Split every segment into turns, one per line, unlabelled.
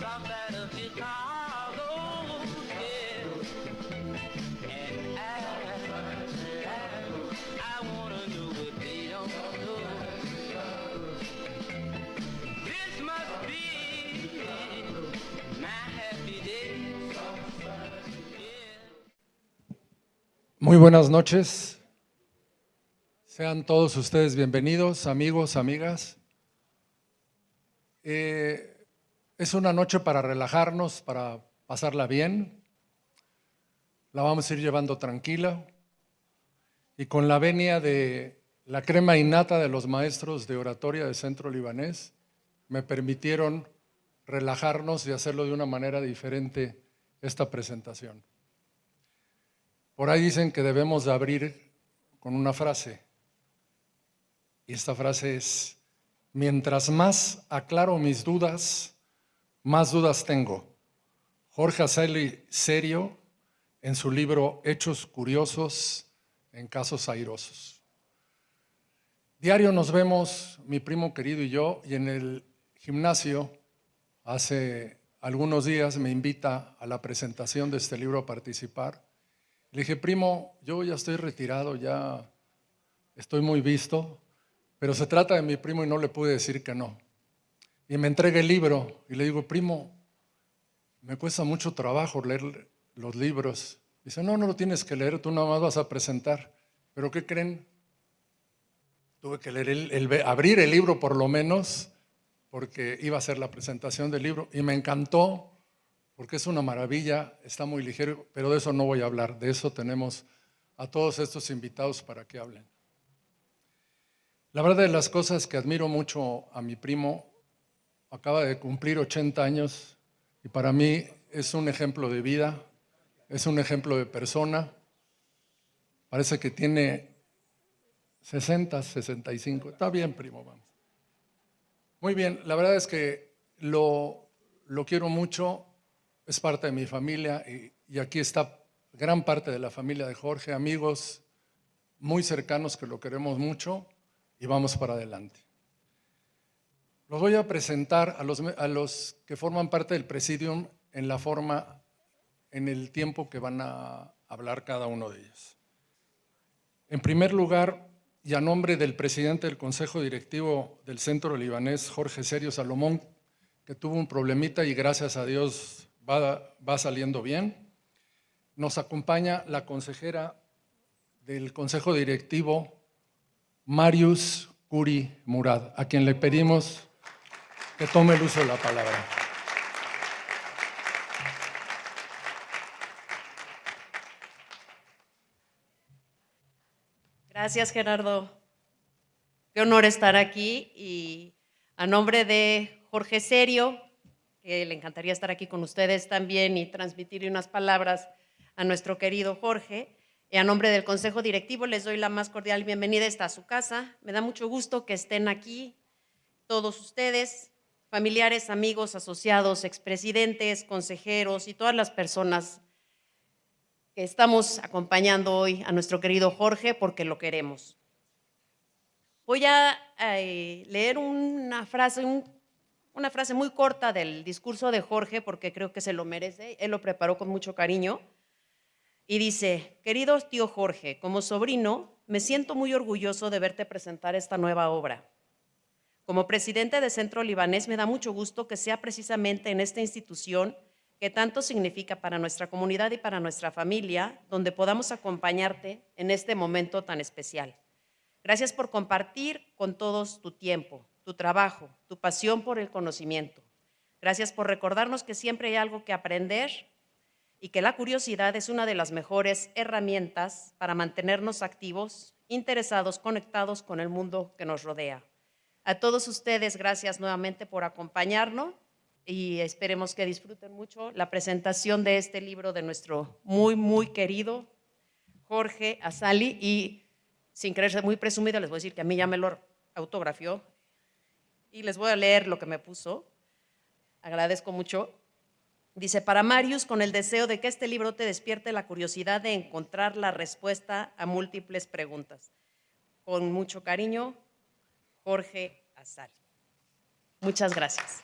south side of Chicago, yeah. And I wanna know what they don't know. This must be my happy day. Yeah.
Muy buenas noches. Sean todos ustedes bienvenidos, amigos, amigas. Es una noche para relajarnos, para pasarla bien. La vamos a ir llevando tranquila y con la venia de la crema innata de los maestros de oratoria de Centro Libanés, me permitieron relajarnos y hacerlo de una manera diferente esta presentación. Por ahí dicen que debemos de abrir con una frase, y esta frase es: mientras más aclaro mis dudas, más dudas tengo. Jorge Azali Serio, en su libro Hechos Curiosos en Casos Airosos. Diario nos vemos, mi primo querido y yo, y en el gimnasio, hace algunos días me invita a la presentación de este libro a participar. Le dije: primo, yo ya estoy retirado, ya estoy muy visto, pero se trata de mi primo y no le pude decir que no. Y me entrega el libro y le digo: primo, me cuesta mucho trabajo leer los libros. Dice: no lo tienes que leer, tú nada más vas a presentar. ¿Pero qué creen? Tuve que leer abrir el libro por lo menos, porque iba a ser la presentación del libro, y me encantó, porque es una maravilla, está muy ligero, pero de eso no voy a hablar. De eso tenemos a todos estos invitados para que hablen. La verdad de las cosas que admiro mucho a mi primo, acaba de cumplir 80 años y para mí es un ejemplo de vida, es un ejemplo de persona. Parece que tiene 60, 65. Está bien, primo, vamos. Muy bien, la verdad es que lo quiero mucho, es parte de mi familia y aquí está gran parte de la familia de Jorge, amigos muy cercanos que lo queremos mucho. Y vamos para adelante. Los voy a presentar a los que forman parte del Presidium en el tiempo que van a hablar cada uno de ellos. En primer lugar, y a nombre del presidente del Consejo Directivo del Centro Libanés, Jorge Serio Salomón, que tuvo un problemita y gracias a Dios va saliendo bien, nos acompaña la consejera del Consejo Directivo, Marius Curi Murad, a quien le pedimos que tome el uso de la palabra.
Gracias, Gerardo. Qué honor estar aquí y a nombre de Jorge Serio, que le encantaría estar aquí con ustedes también y transmitir unas palabras a nuestro querido Jorge. Y a nombre del Consejo Directivo les doy la más cordial bienvenida. Esta a su casa. Me da mucho gusto que estén aquí todos ustedes, familiares, amigos, asociados, expresidentes, consejeros y todas las personas que estamos acompañando hoy a nuestro querido Jorge porque lo queremos. Voy a leer una frase muy corta del discurso de Jorge porque creo que se lo merece. Él lo preparó con mucho cariño. Y dice: querido tío Jorge, como sobrino, me siento muy orgulloso de verte presentar esta nueva obra. Como presidente de Centro Libanés, me da mucho gusto que sea precisamente en esta institución que tanto significa para nuestra comunidad y para nuestra familia, donde podamos acompañarte en este momento tan especial. Gracias por compartir con todos tu tiempo, tu trabajo, tu pasión por el conocimiento. Gracias por recordarnos que siempre hay algo que aprender y que la curiosidad es una de las mejores herramientas para mantenernos activos, interesados, conectados con el mundo que nos rodea. A todos ustedes, gracias nuevamente por acompañarnos y esperemos que disfruten mucho la presentación de este libro de nuestro muy, muy querido Jorge Azali. Y sin querer ser muy presumido, les voy a decir que a mí ya me lo autografió y les voy a leer lo que me puso. Agradezco mucho. Dice: para Marius, con el deseo de que este libro te despierte la curiosidad de encontrar la respuesta a múltiples preguntas. Con mucho cariño, Jorge Azali. Muchas gracias.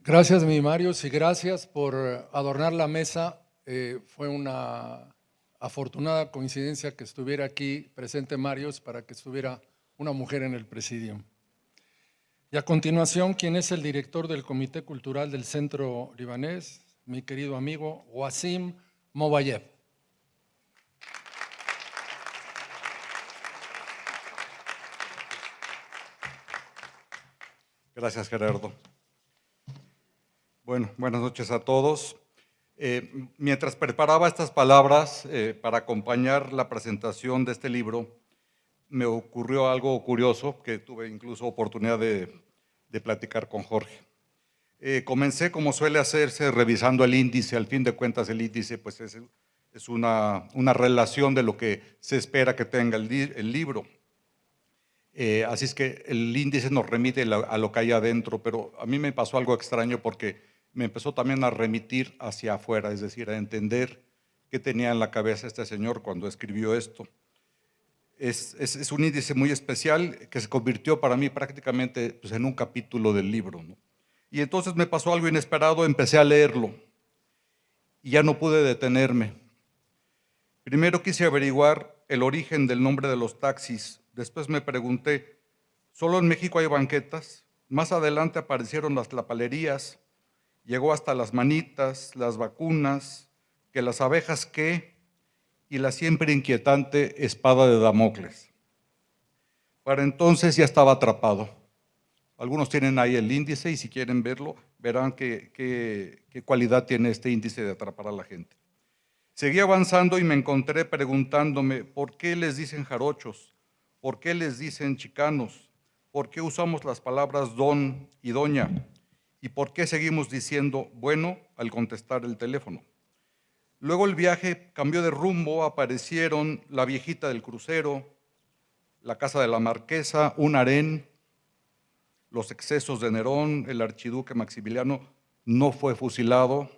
Gracias, mi Marius, y gracias por adornar la mesa. Fue una afortunada coincidencia que estuviera aquí presente Marius para que estuviera una mujer en el presidium. Y a continuación, ¿quién es el director del Comité Cultural del Centro Libanés? Mi querido amigo Wassim Mobayev.
Gracias, Gerardo. Bueno, buenas noches a todos. Mientras preparaba estas palabras para acompañar la presentación de este libro, me ocurrió algo curioso que tuve incluso oportunidad de platicar con Jorge. Comencé, como suele hacerse, revisando el índice. Al fin de cuentas, el índice pues, es una relación de lo que se espera que tenga el libro. Así es que el índice nos remite a lo que hay adentro, pero a mí me pasó algo extraño porque me empezó también a remitir hacia afuera, es decir, a entender qué tenía en la cabeza este señor cuando escribió esto. Es un índice muy especial que se convirtió para mí prácticamente pues, en un capítulo del libro, ¿no? Y entonces me pasó algo inesperado, empecé a leerlo y ya no pude detenerme. Primero quise averiguar el origen del nombre de los taxis. Después me pregunté, ¿solo en México hay banquetas? Más adelante aparecieron las tlapalerías, llegó hasta las manitas, las vacunas, que las abejas qué, y la siempre inquietante espada de Damocles. Para entonces ya estaba atrapado. Algunos tienen ahí el índice y si quieren verlo, verán qué cualidad tiene este índice de atrapar a la gente. Seguí avanzando y me encontré preguntándome, ¿por qué les dicen jarochos? ¿Por qué les dicen chicanos? ¿Por qué usamos las palabras don y doña? ¿Y por qué seguimos diciendo bueno al contestar el teléfono? Luego el viaje cambió de rumbo, aparecieron la viejita del crucero, la casa de la marquesa, un harén, los excesos de Nerón, el archiduque Maximiliano no fue fusilado,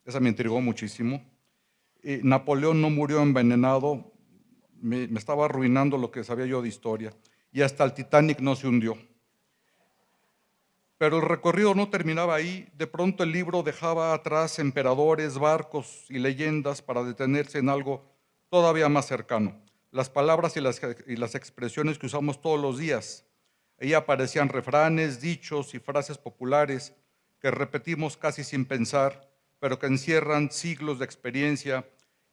esa me intrigó muchísimo. Napoleón no murió envenenado, me estaba arruinando lo que sabía yo de historia, y hasta el Titanic no se hundió. Pero el recorrido no terminaba ahí. De pronto el libro dejaba atrás emperadores, barcos y leyendas para detenerse en algo todavía más cercano. Las palabras y las expresiones que usamos todos los días. Ahí aparecían refranes, dichos y frases populares que repetimos casi sin pensar, pero que encierran siglos de experiencia,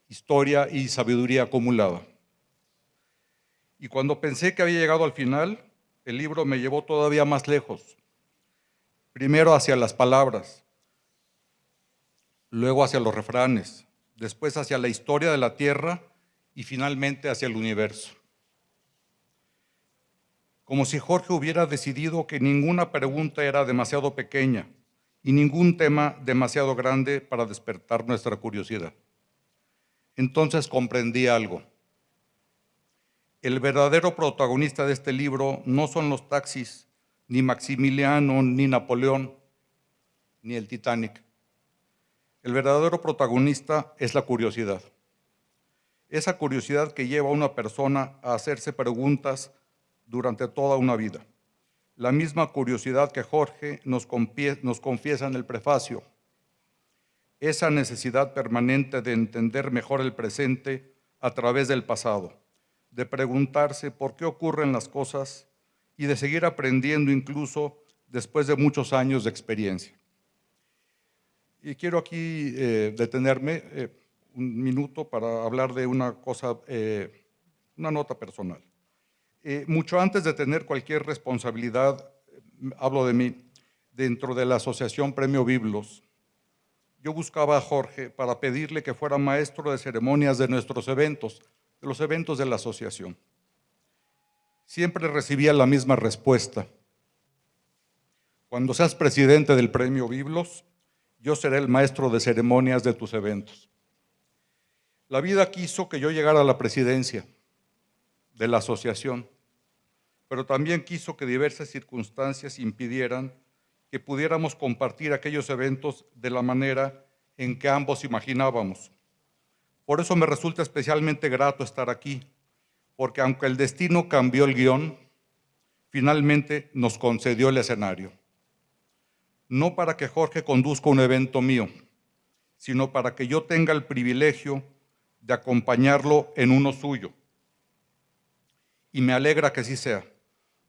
historia y sabiduría acumulada. Y cuando pensé que había llegado al final, el libro me llevó todavía más lejos. Primero hacia las palabras, luego hacia los refranes, después hacia la historia de la tierra y finalmente hacia el universo. Como si Jorge hubiera decidido que ninguna pregunta era demasiado pequeña y ningún tema demasiado grande para despertar nuestra curiosidad. Entonces comprendí algo. El verdadero protagonista de este libro no son los taxis, ni Maximiliano, ni Napoleón, ni el Titanic. El verdadero protagonista es la curiosidad. Esa curiosidad que lleva a una persona a hacerse preguntas durante toda una vida. La misma curiosidad que Jorge nos confiesa en el prefacio. Esa necesidad permanente de entender mejor el presente a través del pasado, de preguntarse por qué ocurren las cosas y de seguir aprendiendo incluso después de muchos años de experiencia. Y quiero aquí detenerme un minuto para hablar de una cosa, una nota personal. Mucho antes de tener cualquier responsabilidad, hablo de mí, dentro de la asociación Premio Biblos, yo buscaba a Jorge para pedirle que fuera maestro de ceremonias de nuestros eventos, de los eventos de la asociación. Siempre recibía la misma respuesta. Cuando seas presidente del Premio Biblos, yo seré el maestro de ceremonias de tus eventos. La vida quiso que yo llegara a la presidencia de la asociación, pero también quiso que diversas circunstancias impidieran que pudiéramos compartir aquellos eventos de la manera en que ambos imaginábamos. Por eso me resulta especialmente grato estar aquí, porque aunque el destino cambió el guión, finalmente nos concedió el escenario. no para que Jorge conduzca un evento mío, sino para que yo tenga el privilegio de acompañarlo en uno suyo. Y me alegra que así sea,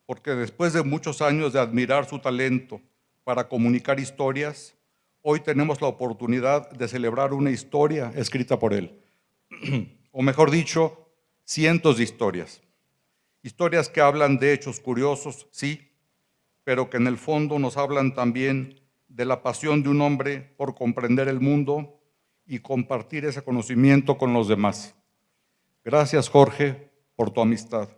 porque después de muchos años de admirar su talento para comunicar historias, hoy tenemos la oportunidad de celebrar una historia escrita por él. O mejor dicho, cientos de historias. Historias que hablan de hechos curiosos, sí, pero que en el fondo nos hablan también de la pasión de un hombre por comprender el mundo y compartir ese conocimiento con los demás. Gracias, Jorge, por tu amistad.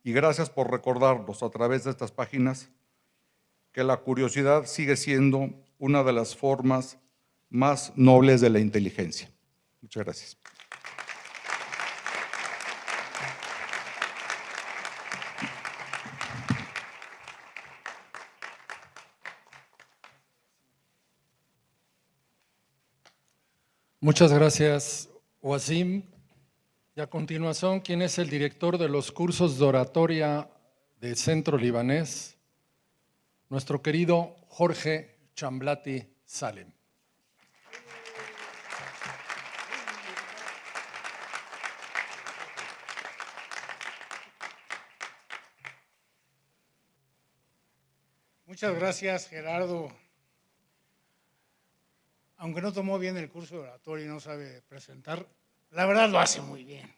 Y gracias por recordarnos a través de estas páginas que la curiosidad sigue siendo una de las formas más nobles de la inteligencia. Muchas gracias.
Muchas gracias, Wasim. Y a continuación, ¿quién es el director de los cursos de oratoria del Centro Libanés? Nuestro querido Jorge Chamblati Salem.
Muchas gracias, Gerardo. Aunque no tomó bien el curso de oratoria y no sabe presentar, la verdad lo hace muy bien.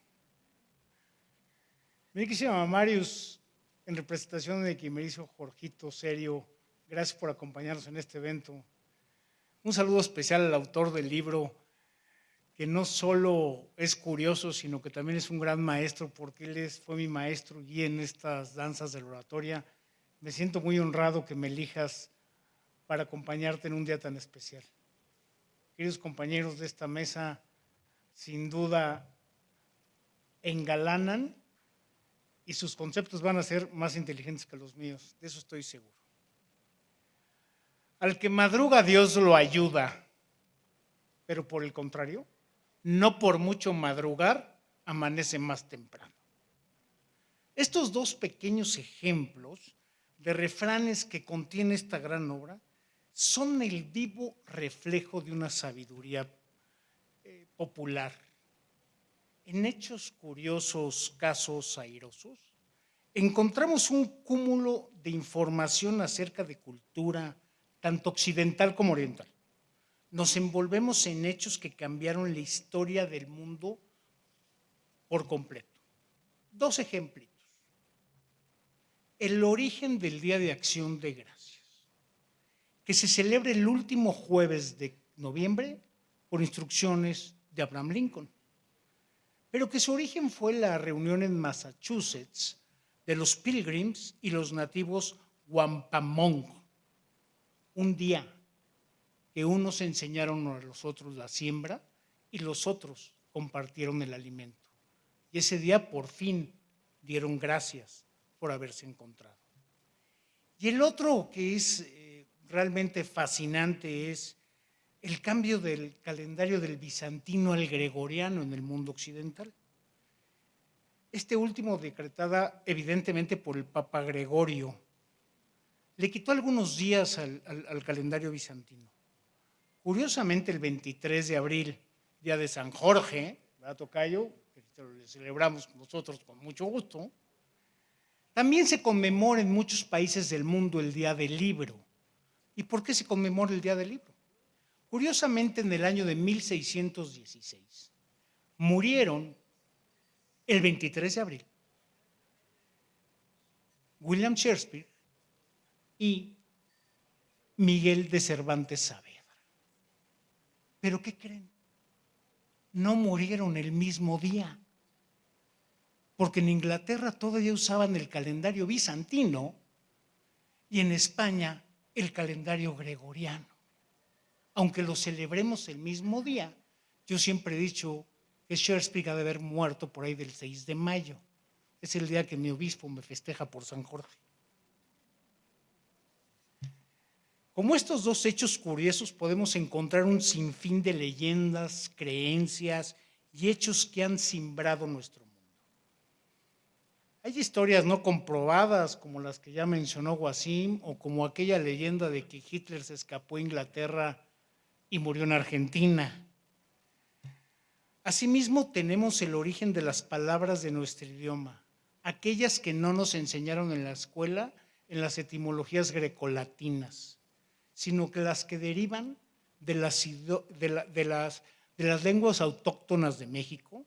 Mi querida Marius, en representación de quien me hizo Jorgito Serio, gracias por acompañarnos en este evento. Un saludo especial al autor del libro, que no solo es curioso, sino que también es un gran maestro, porque él fue mi maestro y en estas danzas de la oratoria. Me siento muy honrado que me elijas para acompañarte en un día tan especial. Queridos compañeros de esta mesa, sin duda engalanan y sus conceptos van a ser más inteligentes que los míos, de eso estoy seguro. Al que madruga Dios lo ayuda, pero por el contrario, no por mucho madrugar amanece más temprano. Estos dos pequeños ejemplos de refranes que contiene esta gran obra son el vivo reflejo de una sabiduría popular. En hechos curiosos, casos airosos, encontramos un cúmulo de información acerca de cultura, tanto occidental como oriental. Nos envolvemos en hechos que cambiaron la historia del mundo por completo. Dos ejemplitos. El origen del Día de Acción de Gracias, que se celebra el último jueves de noviembre por instrucciones de Abraham Lincoln, pero que su origen fue la reunión en Massachusetts de los Pilgrims y los nativos Wampanoag, un día que unos enseñaron a los otros la siembra y los otros compartieron el alimento. Y ese día por fin dieron gracias por haberse encontrado. Y el otro que es realmente fascinante es el cambio del calendario del bizantino al gregoriano en el mundo occidental. Este último, decretada evidentemente por el Papa Gregorio, le quitó algunos días al calendario bizantino. Curiosamente, el 23 de abril, día de San Jorge, ¿verdad, tocayo? Que lo celebramos nosotros con mucho gusto. También se conmemora en muchos países del mundo el Día del Libro. ¿Y por qué se conmemora el Día del Libro? Curiosamente, en el año de 1616, murieron el 23 de abril William Shakespeare y Miguel de Cervantes Saavedra. ¿Pero qué creen? No murieron el mismo día, porque en Inglaterra todavía usaban el calendario bizantino y en España el calendario gregoriano. Aunque lo celebremos el mismo día, yo siempre he dicho que Shakespeare ha de haber muerto por ahí del 6 de mayo. Es el día que mi obispo me festeja por San Jorge. Como estos dos hechos curiosos, podemos encontrar un sinfín de leyendas, creencias y hechos que han simbrado nuestro mundo. Hay historias no comprobadas, como las que ya mencionó Wasim, o como aquella leyenda de que Hitler se escapó a Inglaterra y murió en Argentina. Asimismo, tenemos el origen de las palabras de nuestro idioma, aquellas que no nos enseñaron en la escuela, en las etimologías grecolatinas, sino que las que derivan de las lenguas autóctonas de México,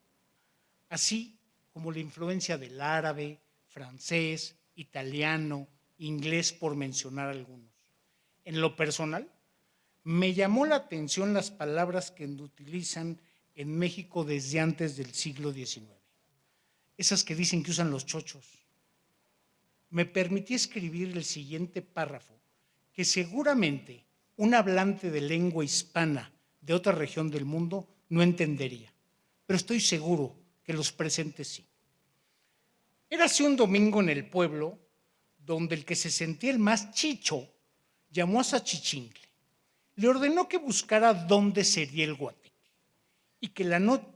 así como la influencia del árabe, francés, italiano, inglés, por mencionar algunos. En lo personal, me llamó la atención las palabras que utilizan en México desde antes del siglo XIX, esas que dicen que usan los chochos. Me permití escribir el siguiente párrafo, que seguramente un hablante de lengua hispana de otra región del mundo no entendería, pero estoy seguro que los presentes sí. Érase un domingo en el pueblo donde el que se sentía el más chicho llamó a Sachichincle. Le ordenó que buscara dónde sería el guateque y que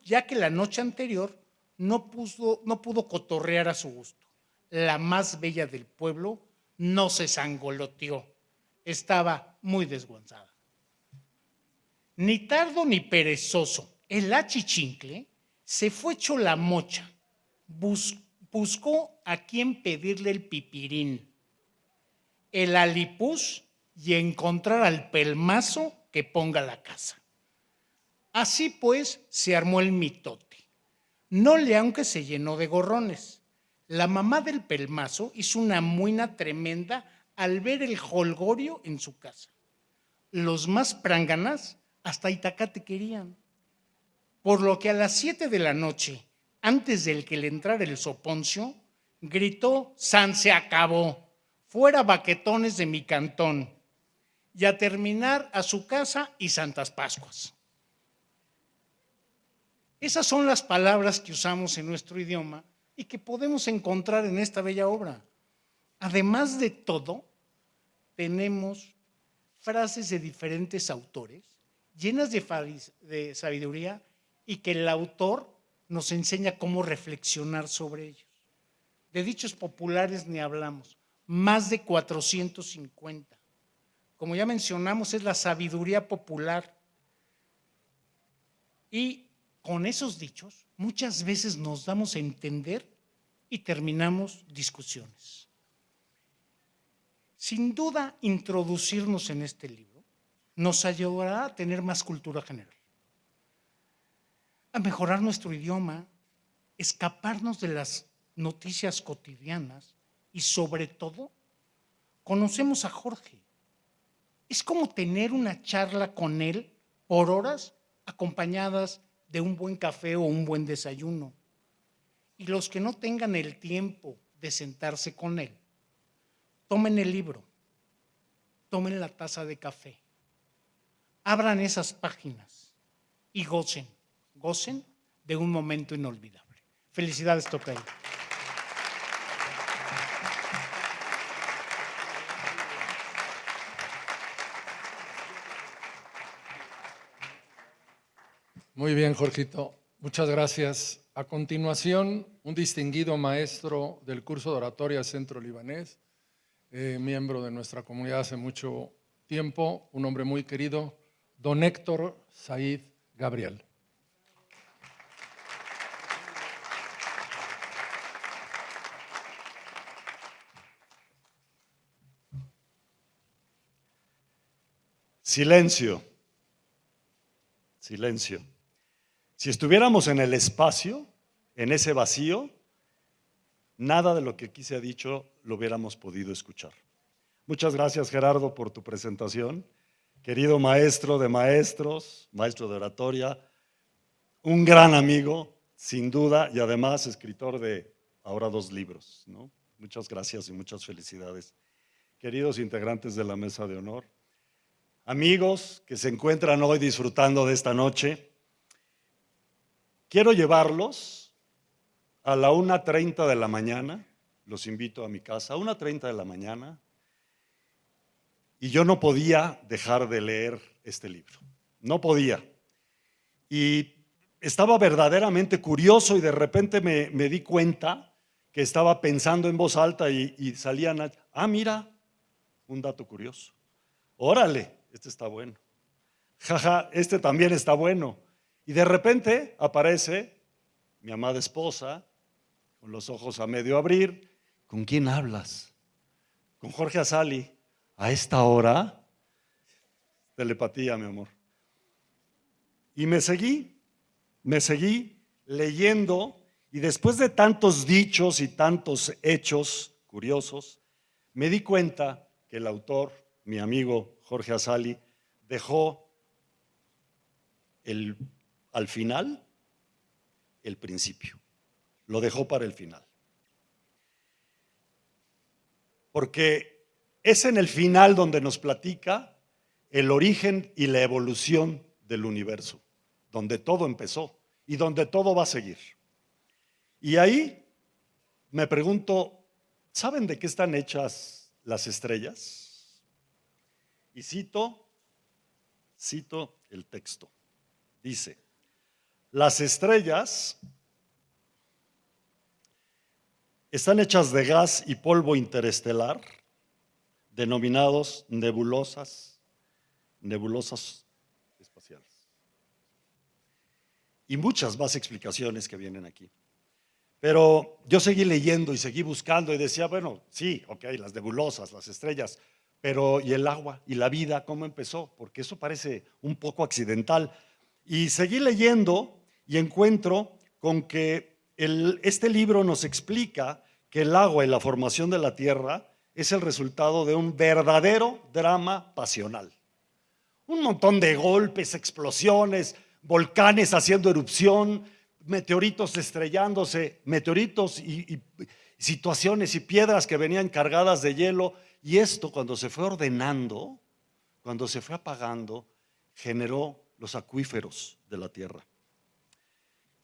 ya que la noche anterior no pudo cotorrear a su gusto. La más bella del pueblo no se sangoloteó, estaba muy desguanzada. Ni tardo ni perezoso, el achichincle se fue hecho la mocha, buscó a quien pedirle el pipirín, el alipuz y encontrar al pelmazo que ponga la casa. Así pues se armó el mitote. No le aunque se llenó de gorrones. La mamá del pelmazo hizo una muina tremenda al ver el jolgorio en su casa. Los más pránganas hasta Itacate querían. Por lo que a las 7 de la noche, antes del que le entrara el soponcio, gritó: «San se acabó, fuera baquetones de mi cantón», y a terminar a su casa y Santas Pascuas. Esas son las palabras que usamos en nuestro idioma y que podemos encontrar en esta bella obra. Además de todo, tenemos frases de diferentes autores llenas de sabiduría y que el autor nos enseña cómo reflexionar sobre ellos. De dichos populares ni hablamos, más de 450. Como ya mencionamos, es la sabiduría popular. Y con esos dichos muchas veces nos damos a entender y terminamos discusiones. Sin duda, introducirnos en este libro nos ayudará a tener más cultura general, a mejorar nuestro idioma, escaparnos de las noticias cotidianas y, sobre todo, conocemos a Jorge. Es como tener una charla con él por horas acompañadas de un buen café o un buen desayuno. Y los que no tengan el tiempo de sentarse con él, tomen el libro, tomen la taza de café, abran esas páginas y gocen de un momento inolvidable. Felicidades, Tocayo.
Muy bien, Jorgito. Muchas gracias. A continuación, un distinguido maestro del curso de oratoria Centro Libanés, miembro de nuestra comunidad hace mucho tiempo, un hombre muy querido, don Héctor Said Gabriel.
Silencio. Silencio. Si estuviéramos en el espacio, en ese vacío, nada de lo que aquí se ha dicho lo hubiéramos podido escuchar. Muchas gracias, Gerardo, por tu presentación. Querido maestro de maestros, maestro de oratoria, un gran amigo, sin duda, y además escritor de ahora 2 libros, ¿no? Muchas gracias y muchas felicidades. Queridos integrantes de la mesa de honor, amigos que se encuentran hoy disfrutando de esta noche, quiero llevarlos a la 1:30 de la mañana, los invito a mi casa, a 1:30 de la mañana, y yo no podía dejar de leer este libro, no podía. Y estaba verdaderamente curioso y de repente me di cuenta que estaba pensando en voz alta y salían, mira, un dato curioso. Órale, este está bueno. Jaja, este también está bueno. Y de repente aparece mi amada esposa, con los ojos a medio abrir. ¿Con quién hablas? Con Jorge Azali. ¿A esta hora? Telepatía, mi amor. Y me seguí leyendo, y después de tantos dichos y tantos hechos curiosos, me di cuenta que el autor, mi amigo Jorge Azali, dejó al final el principio. Lo dejó para el final. Porque es en el final donde nos platica el origen y la evolución del universo, donde todo empezó y donde todo va a seguir. Y ahí me pregunto, ¿saben de qué están hechas las estrellas? Y cito el texto. Dice, las estrellas están hechas de gas y polvo interestelar, denominados nebulosas espaciales. Y muchas más explicaciones que vienen aquí. Pero yo seguí leyendo y seguí buscando y decía, bueno, sí, ok, las nebulosas, las estrellas, pero ¿y el agua? ¿Y la vida? ¿Cómo empezó? Porque eso parece un poco accidental. Y seguí leyendo y encuentro con que este libro nos explica que el agua y la formación de la Tierra es el resultado de un verdadero drama pasional. Un montón de golpes, explosiones, volcanes haciendo erupción, meteoritos estrellándose, meteoritos y situaciones y piedras que venían cargadas de hielo. Y esto, cuando se fue ordenando, cuando se fue apagando, generó los acuíferos de la Tierra.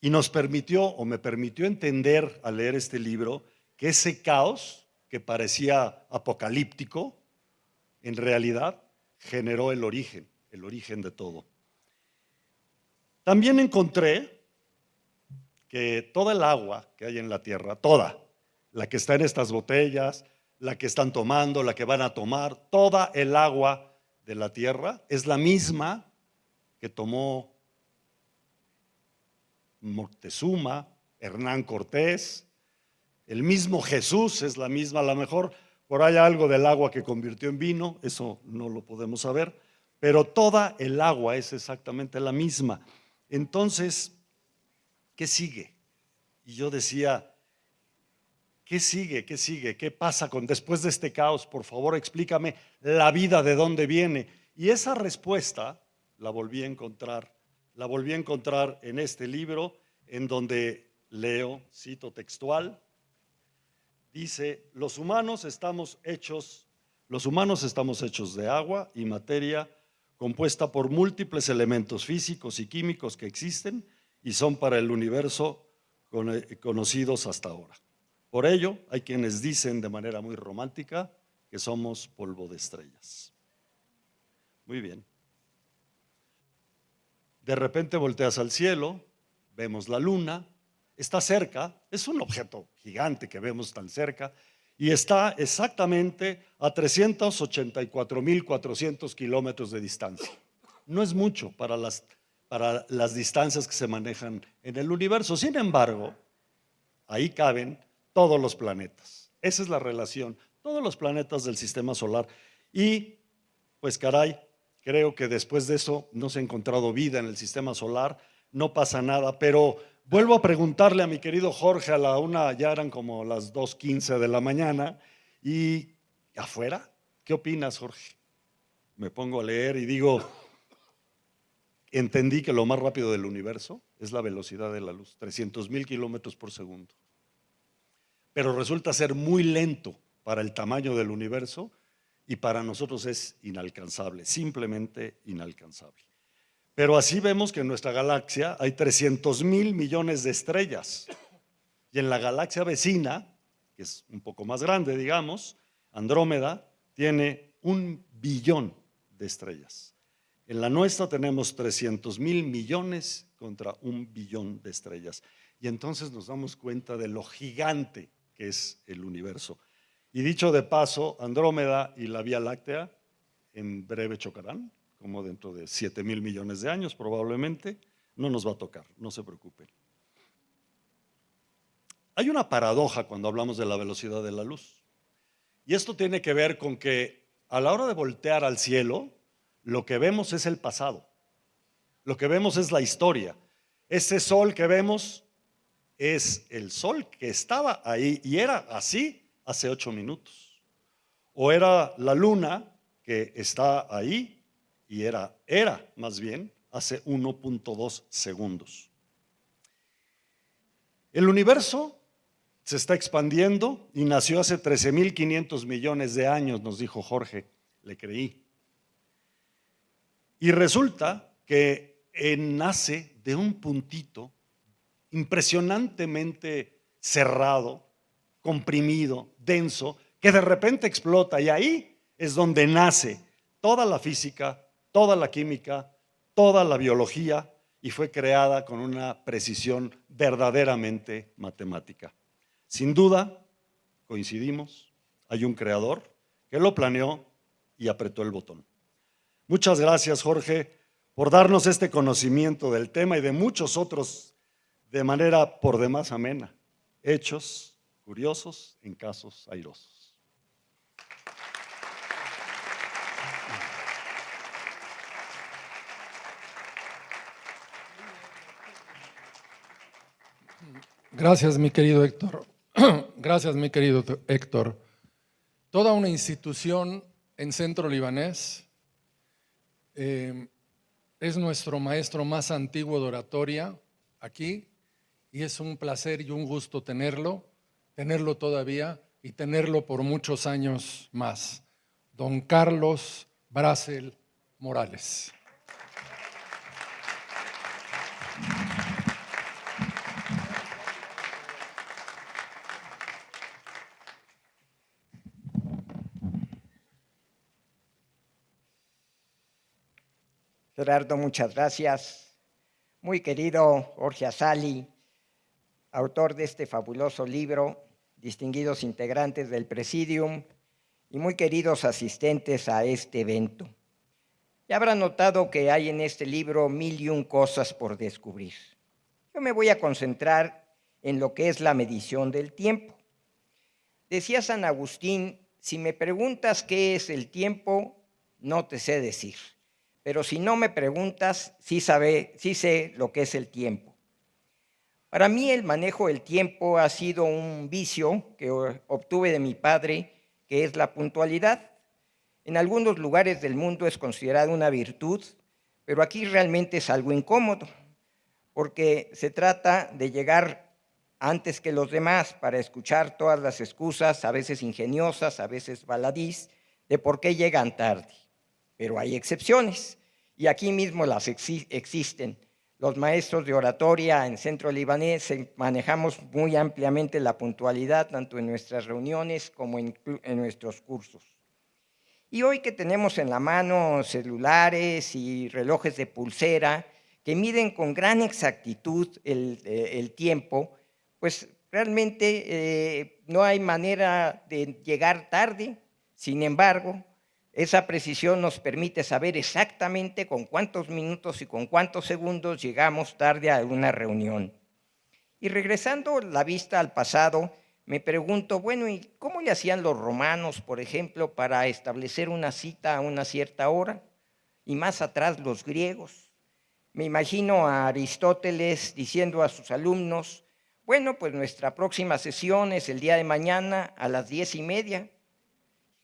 Y nos permitió, o me permitió entender al leer este libro, que ese caos que parecía apocalíptico, en realidad generó el origen de todo. También encontré que toda el agua que hay en la Tierra, toda, la que está en estas botellas, la que están tomando, la que van a tomar, toda el agua de la Tierra es la misma que tomó Moctezuma, Hernán Cortés, el mismo Jesús es la misma. A lo mejor por ahí algo del agua que convirtió en vino, eso no lo podemos saber, pero toda el agua es exactamente la misma. Entonces, ¿qué sigue? Y yo decía, ¿qué sigue? ¿Qué sigue? ¿Qué pasa después de este caos? Por favor, explícame la vida, de dónde viene. Y esa respuesta la volví a encontrar en este libro, en donde leo, cito textual, dice, los humanos estamos hechos de agua y materia compuesta por múltiples elementos físicos y químicos que existen y son para el universo conocidos hasta ahora. Por ello, hay quienes dicen de manera muy romántica que somos polvo de estrellas. Muy bien. De repente volteas al cielo, vemos la luna, está cerca, es un objeto gigante que vemos tan cerca, y está exactamente a 384.400 kilómetros de distancia. No es mucho para las distancias que se manejan en el universo. Sin embargo, ahí caben todos los planetas. Esa es la relación, todos los planetas del sistema solar. Y, pues caray, creo que después de eso no se ha encontrado vida en el sistema solar, no pasa nada, pero vuelvo a preguntarle a mi querido Jorge ya eran como las 2:15 de la mañana, y afuera, ¿qué opinas, Jorge? Me pongo a leer y digo, entendí que lo más rápido del universo es la velocidad de la luz, 300,000 kilómetros por segundo. Pero resulta ser muy lento para el tamaño del universo y para nosotros es inalcanzable, simplemente inalcanzable. Pero así vemos que en nuestra galaxia hay 300,000 millones de estrellas. Y en la galaxia vecina, que es un poco más grande, digamos, Andrómeda, tiene 1 billón de estrellas. En la nuestra tenemos 300,000 millones contra 1 billón de estrellas. Y entonces nos damos cuenta de lo gigante que es el universo. Y dicho de paso, Andrómeda y la Vía Láctea en breve chocarán, como dentro de 7,000 millones de años probablemente. No nos va a tocar, no se preocupen. Hay una paradoja cuando hablamos de la velocidad de la luz. Y esto tiene que ver con que a la hora de voltear al cielo, lo que vemos es el pasado. Lo que vemos es la historia. Ese sol que vemos es el sol que estaba ahí y era así hace 8 minutos. O era la luna que está ahí y era más bien hace 1.2 segundos. El universo se está expandiendo y nació hace 13,500 millones de años, nos dijo Jorge, le creí. Y resulta que nace de un puntito impresionantemente cerrado, comprimido, denso, que de repente explota y ahí es donde nace toda la física, toda la química, toda la biología y fue creada con una precisión verdaderamente matemática. Sin duda, coincidimos, hay un creador que lo planeó y apretó el botón. Muchas gracias, Jorge, por darnos este conocimiento del tema y de muchos otros de manera por demás amena, hechos curiosos en casos airosos.
Gracias, mi querido Héctor. Gracias, mi querido Héctor. Toda una institución en Centro Libanés. Es nuestro maestro más antiguo de oratoria aquí y es un placer y un gusto tenerlo todavía y tenerlo por muchos años más. Don Carlos Brasel Morales.
Gerardo, muchas gracias. Muy querido Jorge Azali, autor de este fabuloso libro, distinguidos integrantes del Presidium y muy queridos asistentes a este evento. Ya habrán notado que hay en este libro 1001 cosas por descubrir. Yo me voy a concentrar en lo que es la medición del tiempo. Decía San Agustín, si me preguntas qué es el tiempo, no te sé decir. Pero si no me preguntas, sí sé lo que es el tiempo. Para mí el manejo del tiempo ha sido un vicio que obtuve de mi padre, que es la puntualidad. En algunos lugares del mundo es considerada una virtud, pero aquí realmente es algo incómodo, porque se trata de llegar antes que los demás para escuchar todas las excusas, a veces ingeniosas, a veces baladís, de por qué llegan tarde. Pero hay excepciones, y aquí mismo las existen. Los maestros de oratoria en Centro Libanés manejamos muy ampliamente la puntualidad, tanto en nuestras reuniones como en nuestros cursos. Y hoy que tenemos en la mano celulares y relojes de pulsera que miden con gran exactitud el tiempo, pues realmente no hay manera de llegar tarde. Sin embargo, esa precisión nos permite saber exactamente con cuántos minutos y con cuántos segundos llegamos tarde a una reunión. Y regresando la vista al pasado, me pregunto, bueno, ¿y cómo le hacían los romanos, por ejemplo, para establecer una cita a una cierta hora? Y más atrás los griegos. Me imagino a Aristóteles diciendo a sus alumnos, bueno, pues nuestra próxima sesión es el día de mañana a las 10:30.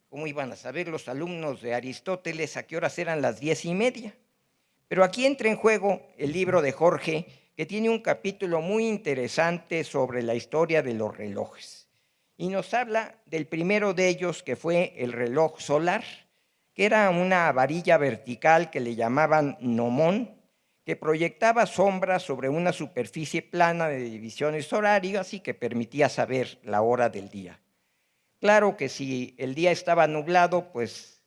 ¿Cómo iban a saber los alumnos de Aristóteles a qué horas eran las 10:30? Pero aquí entra en juego el libro de Jorge, que tiene un capítulo muy interesante sobre la historia de los relojes. Y nos habla del primero de ellos, que fue el reloj solar, que era una varilla vertical que le llamaban gnomón, que proyectaba sombras sobre una superficie plana de divisiones horarias y que permitía saber la hora del día. Claro que si el día estaba nublado, pues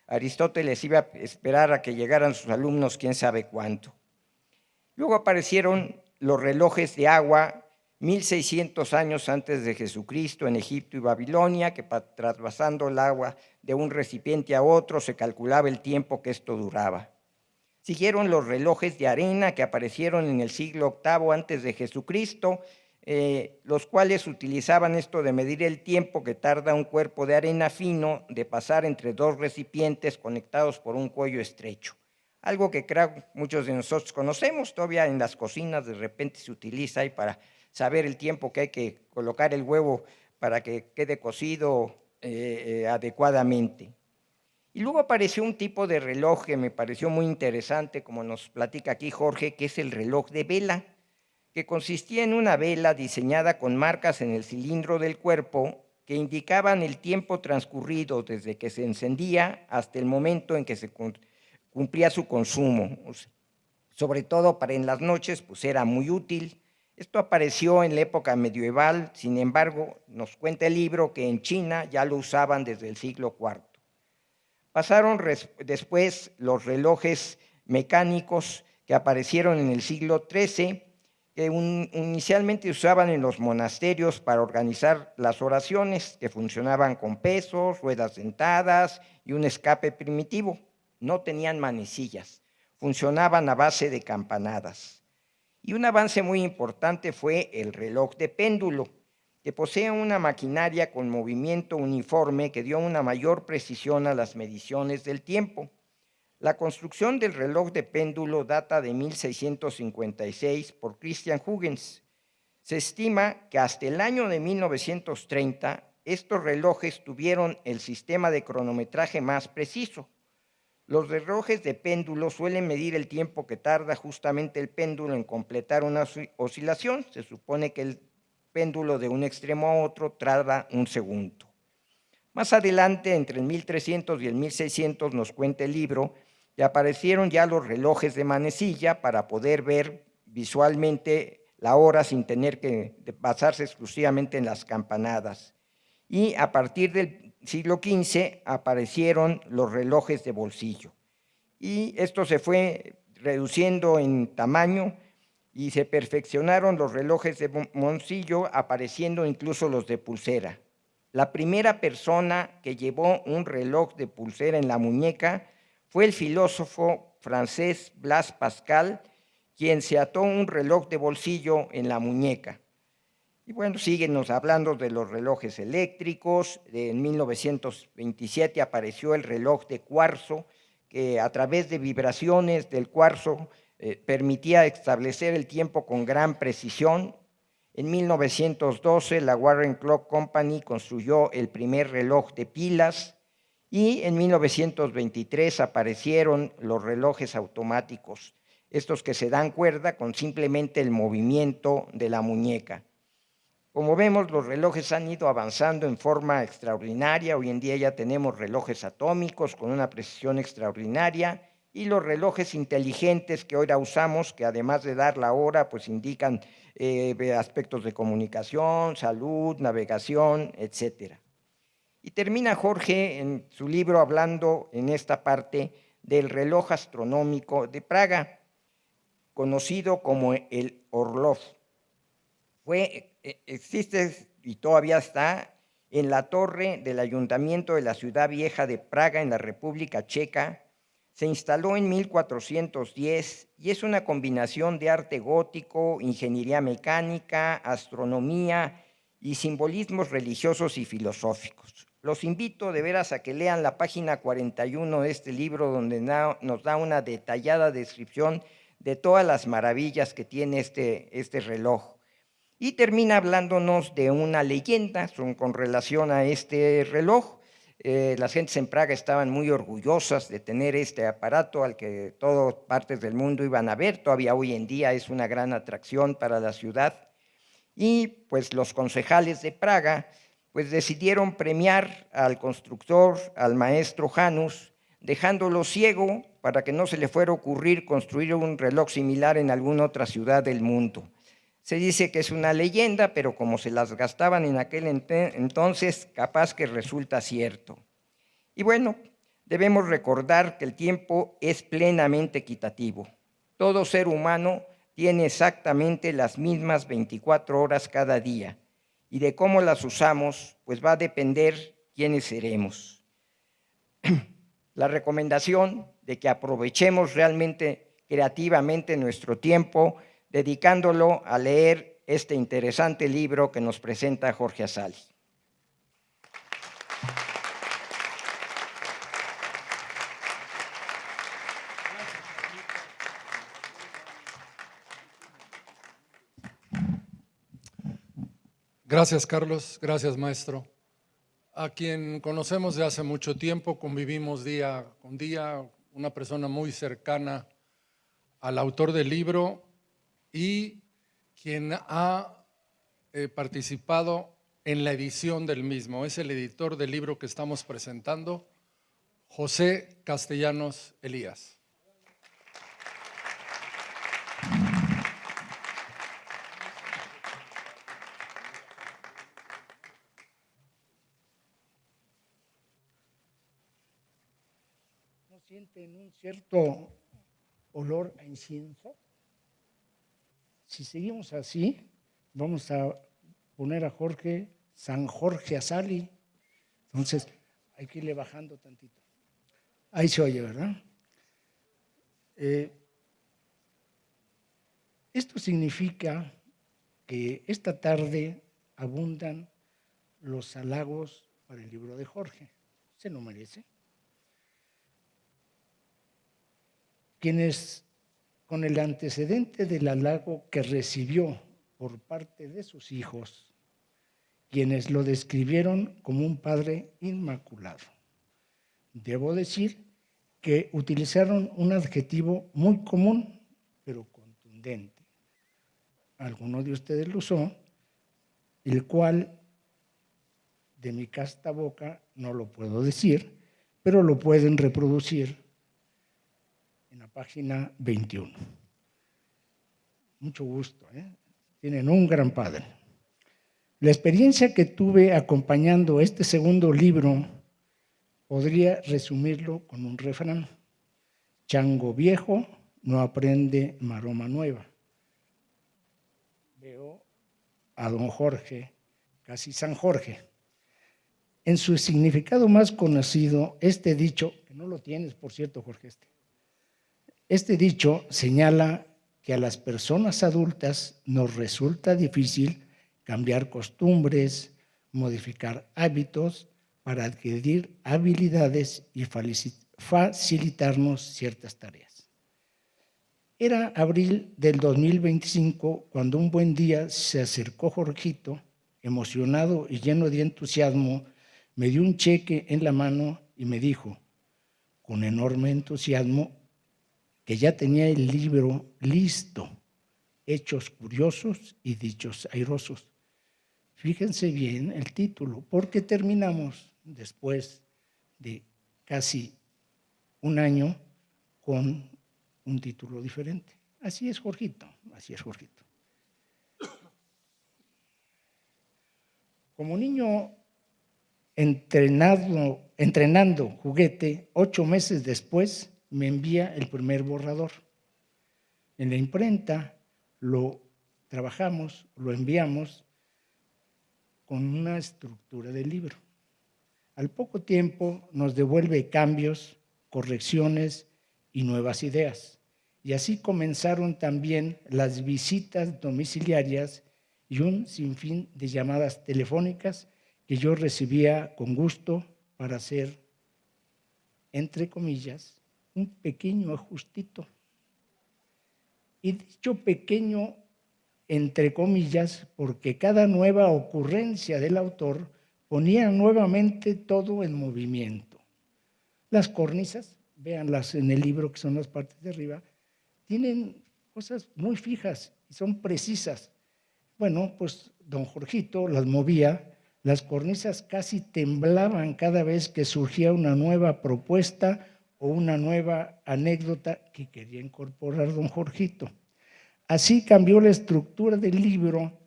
Aristóteles iba a esperar a que llegaran sus alumnos quién sabe cuánto. Luego aparecieron los relojes de agua 1600 años antes de Jesucristo en Egipto y Babilonia, que traspasando el agua de un recipiente a otro se calculaba el tiempo que esto duraba. Siguieron los relojes de arena que aparecieron en el siglo VIII antes de Jesucristo, los cuales utilizaban esto de medir el tiempo que tarda un cuerpo de arena fino de pasar entre dos recipientes conectados por un cuello estrecho. Algo que creo muchos de nosotros conocemos, todavía en las cocinas de repente se utiliza ahí para saber el tiempo que hay que colocar el huevo para que quede cocido adecuadamente. Y luego apareció un tipo de reloj que me pareció muy interesante, como nos platica aquí Jorge, que es el reloj de vela, que consistía en una vela diseñada con marcas en el cilindro del cuerpo que indicaban el tiempo transcurrido desde que se encendía hasta el momento en que se cumplía su consumo. Sobre todo para en las noches, pues era muy útil. Esto apareció en la época medieval, sin embargo, nos cuenta el libro que en China ya lo usaban desde el siglo IV. Pasaron después los relojes mecánicos que aparecieron en el siglo XIII, que inicialmente usaban en los monasterios para organizar las oraciones, que funcionaban con pesos, ruedas dentadas y un escape primitivo. No tenían manecillas, funcionaban a base de campanadas. Y un avance muy importante fue el reloj de péndulo, que posee una maquinaria con movimiento uniforme que dio una mayor precisión a las mediciones del tiempo. La construcción del reloj de péndulo data de 1656 por Christian Huygens. Se estima que hasta el año de 1930 estos relojes tuvieron el sistema de cronometraje más preciso. Los relojes de péndulo suelen medir el tiempo que tarda justamente el péndulo en completar una oscilación. Se supone que el péndulo de un extremo a otro tarda un segundo. Más adelante, entre el 1300 y el 1600, nos cuenta el libro, que aparecieron ya los relojes de manecilla para poder ver visualmente la hora sin tener que basarse exclusivamente en las campanadas. Y a partir del siglo XV aparecieron los relojes de bolsillo. Y esto se fue reduciendo en tamaño y se perfeccionaron los relojes de bolsillo, apareciendo incluso los de pulsera. La primera persona que llevó un reloj de pulsera en la muñeca fue el filósofo francés Blaise Pascal, quien se ató un reloj de bolsillo en la muñeca. Y bueno, síguenos hablando de los relojes eléctricos. En 1927 apareció el reloj de cuarzo, que a través de vibraciones del cuarzo permitía establecer el tiempo con gran precisión. En 1912 la Warren Clock Company construyó el primer reloj de pilas y en 1923 aparecieron los relojes automáticos, estos que se dan cuerda con simplemente el movimiento de la muñeca. Como vemos, los relojes han ido avanzando en forma extraordinaria. Hoy en día ya tenemos relojes atómicos con una precisión extraordinaria y los relojes inteligentes que ahora usamos, que además de dar la hora, pues indican aspectos de comunicación, salud, navegación, etcétera. Y termina Jorge en su libro hablando en esta parte del reloj astronómico de Praga, conocido como el Orlov. Existe y todavía está en la torre del Ayuntamiento de la Ciudad Vieja de Praga, en la República Checa. Se instaló en 1410 y es una combinación de arte gótico, ingeniería mecánica, astronomía y simbolismos religiosos y filosóficos. Los invito de veras a que lean la página 41 de este libro, donde nos da una detallada descripción de todas las maravillas que tiene este reloj. Y termina hablándonos de una leyenda con relación a este reloj. Las gentes en Praga estaban muy orgullosas de tener este aparato al que todas partes del mundo iban a ver. Todavía hoy en día es una gran atracción para la ciudad. Y pues los concejales de Praga pues decidieron premiar al constructor, al maestro Janus, dejándolo ciego para que no se le fuera a ocurrir construir un reloj similar en alguna otra ciudad del mundo. Se dice que es una leyenda, pero como se las gastaban en aquel entonces, capaz que resulta cierto. Y bueno, debemos recordar que el tiempo es plenamente equitativo. Todo ser humano tiene exactamente las mismas 24 horas cada día, y de cómo las usamos, pues va a depender quiénes seremos. La recomendación de que aprovechemos realmente creativamente nuestro tiempo, dedicándolo a leer este interesante libro que nos presenta Jorge Azali.
Gracias, Carlos. Gracias, maestro. A quien conocemos de hace mucho tiempo, convivimos día con día, una persona muy cercana al autor del libro y quien ha participado en la edición del mismo. Es el editor del libro que estamos presentando, José Castellanos Elías.
¿No sienten un cierto olor a incienso? Si seguimos así, vamos a poner a Jorge San Jorge Azali. Entonces, hay que irle bajando tantito. Ahí se oye, ¿verdad? Esto significa que esta tarde abundan los halagos para el libro de Jorge. ¿Se lo merece? Quienes, con el antecedente del halago que recibió por parte de sus hijos, quienes lo describieron como un padre inmaculado. Debo decir que utilizaron un adjetivo muy común, pero contundente. Alguno de ustedes lo usó, el cual de mi casta boca no lo puedo decir, pero lo pueden reproducir en la página 21. Mucho gusto, ¿eh? Tienen un gran padre. La experiencia que tuve acompañando este segundo libro podría resumirlo con un refrán: chango viejo no aprende maroma nueva. Veo a don Jorge, casi San Jorge. En su significado más conocido, este dicho, que no lo tienes, por cierto, Jorge, este dicho señala que a las personas adultas nos resulta difícil cambiar costumbres, modificar hábitos para adquirir habilidades y facilitarnos ciertas tareas. Era abril del 2025 cuando un buen día se acercó Jorgito, emocionado y lleno de entusiasmo, me dio un cheque en la mano y me dijo, con enorme entusiasmo, que ya tenía el libro listo, Hechos curiosos y dichos airosos. Fíjense bien el título, porque terminamos después de casi un año con un título diferente. Así es, Jorgito, así es, Jorgito. Como niño entrenando juguete, 8 meses después me envía el primer borrador. En la imprenta lo trabajamos, lo enviamos con una estructura del libro. Al poco tiempo nos devuelve cambios, correcciones y nuevas ideas. Y así comenzaron también las visitas domiciliarias y un sinfín de llamadas telefónicas que yo recibía con gusto para hacer, entre comillas, un pequeño ajustito. Y dicho pequeño, entre comillas, porque cada nueva ocurrencia del autor ponía nuevamente todo en movimiento. Las cornisas, véanlas en el libro, que son las partes de arriba, tienen cosas muy fijas y son precisas. Bueno, pues don Jorgito las movía, las cornisas casi temblaban cada vez que surgía una nueva propuesta o una nueva anécdota que quería incorporar don Jorgito. Así cambió la estructura del libro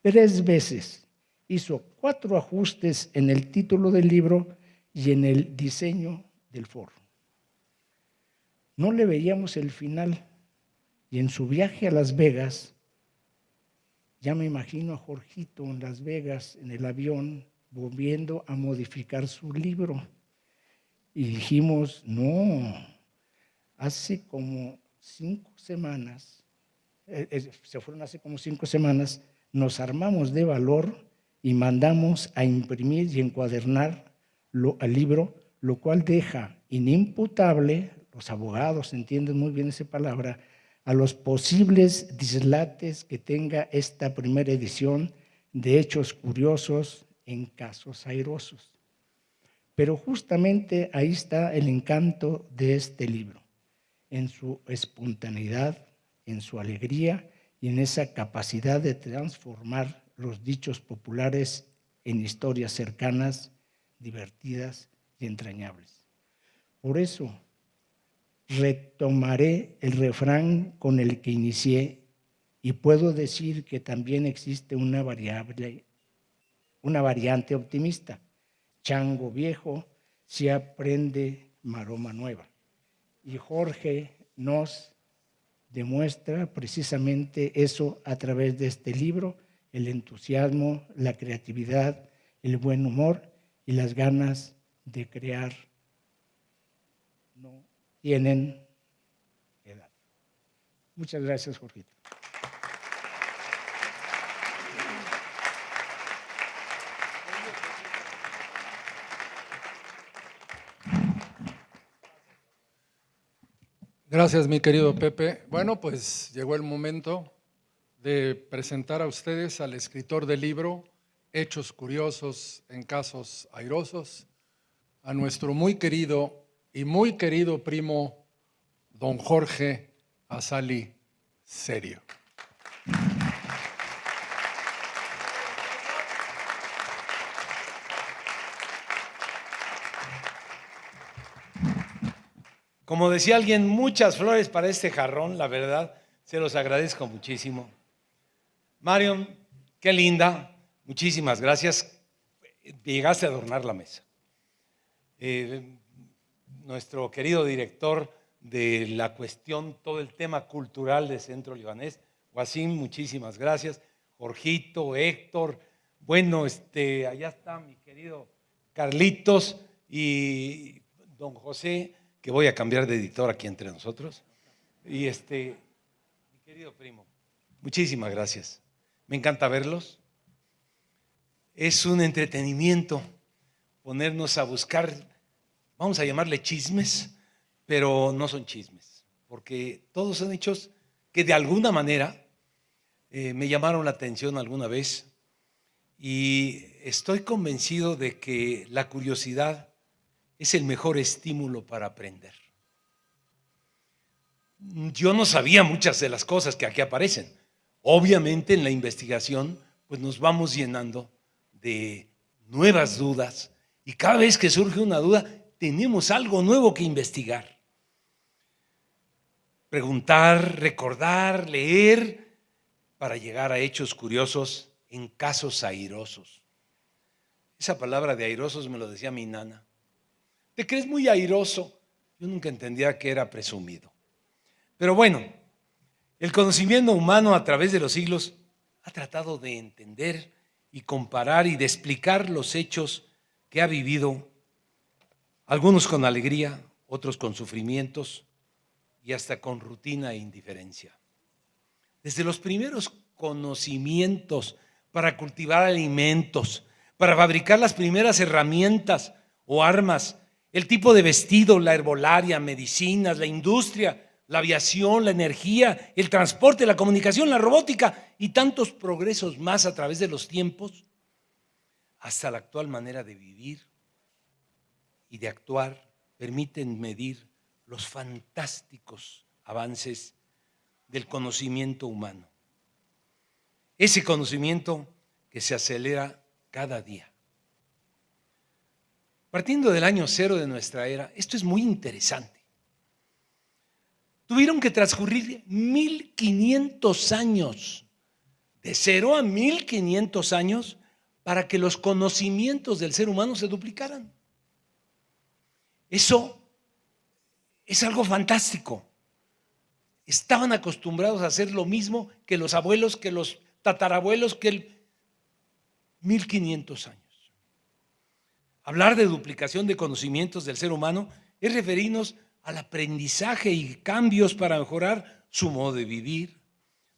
3 veces. Hizo 4 ajustes en el título del libro y en el diseño del forro. No le veíamos el final, Y en su viaje a Las Vegas, ya me imagino a Jorgito en Las Vegas, en el avión, volviendo a modificar su libro. Y dijimos, no, hace como 5 semanas, se fueron hace como 5 semanas, nos armamos de valor y mandamos a imprimir y encuadernar al libro, lo cual deja inimputable, los abogados entienden muy bien esa palabra, a los posibles dislates que tenga esta primera edición de hechos curiosos en casos airosos. Pero justamente ahí está el encanto de este libro, en su espontaneidad, en su alegría y en esa capacidad de transformar los dichos populares en historias cercanas, divertidas y entrañables. Por eso, retomaré el refrán con el que inicié y puedo decir que también existe una variante optimista. Chango viejo se aprende maroma nueva. Y Jorge nos demuestra precisamente eso a través de este libro, el entusiasmo, la creatividad, el buen humor y las ganas de crear no tienen edad. Muchas gracias, Jorgito.
Gracias, mi querido Pepe. Bueno, pues llegó el momento de presentar a ustedes al escritor del libro Hechos curiosos en casos airosos, a nuestro muy querido primo, don Jorge Azali Serio.
Como decía alguien, muchas flores para este jarrón, la verdad, se los agradezco muchísimo. Marion, qué linda, muchísimas gracias. Llegaste a adornar la mesa. Nuestro querido director de la cuestión, todo el tema cultural de Centro Libanés, Wasim, muchísimas gracias. Jorgito, Héctor, bueno, allá está mi querido Carlitos y don José, que voy a cambiar de editor aquí entre nosotros. Y mi querido primo, muchísimas gracias. Me encanta verlos. Es un entretenimiento ponernos a buscar, vamos a llamarle chismes, pero no son chismes, porque todos son hechos que de alguna manera me llamaron la atención alguna vez y estoy convencido de que la curiosidad es el mejor estímulo para aprender. Yo no sabía muchas de las cosas que aquí aparecen. Obviamente en la investigación pues nos vamos llenando de nuevas dudas y cada vez que surge una duda tenemos algo nuevo que investigar. Preguntar, recordar, leer para llegar a hechos curiosos en casos airosos. Esa palabra de airosos me lo decía mi nana. ¿Te crees muy airoso? Yo nunca entendía que era presumido. Pero bueno, el conocimiento humano a través de los siglos ha tratado de entender y comparar y de explicar los hechos que ha vivido, algunos con alegría, otros con sufrimientos y hasta con rutina e indiferencia. Desde los primeros conocimientos para cultivar alimentos, para fabricar las primeras herramientas o armas, el tipo de vestido, la herbolaria, medicinas, la industria, la aviación, la energía, el transporte, la comunicación, la robótica y tantos progresos más a través de los tiempos, hasta la actual manera de vivir y de actuar, permiten medir los fantásticos avances del conocimiento humano. Ese conocimiento que se acelera cada día. Partiendo del año cero de nuestra era, esto es muy interesante. Tuvieron que transcurrir 1500 años, de 0 a 1500 años, para que los conocimientos del ser humano se duplicaran. Eso es algo fantástico. estaban acostumbrados a hacer lo mismo que los abuelos, que los tatarabuelos, que el 1500 años. Hablar de duplicación de conocimientos del ser humano es referirnos al aprendizaje y cambios para mejorar su modo de vivir,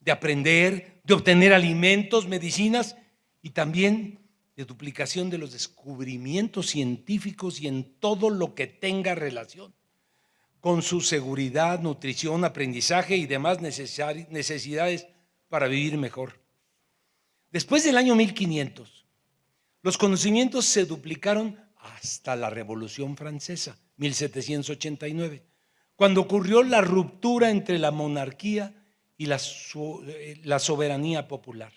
de aprender, de obtener alimentos, medicinas y también de duplicación de los descubrimientos científicos y en todo lo que tenga relación con su seguridad, nutrición, aprendizaje y demás necesidades para vivir mejor. Después del año 1500, los conocimientos se duplicaron hasta la Revolución Francesa, 1789, cuando ocurrió la ruptura entre la monarquía y la soberanía popular.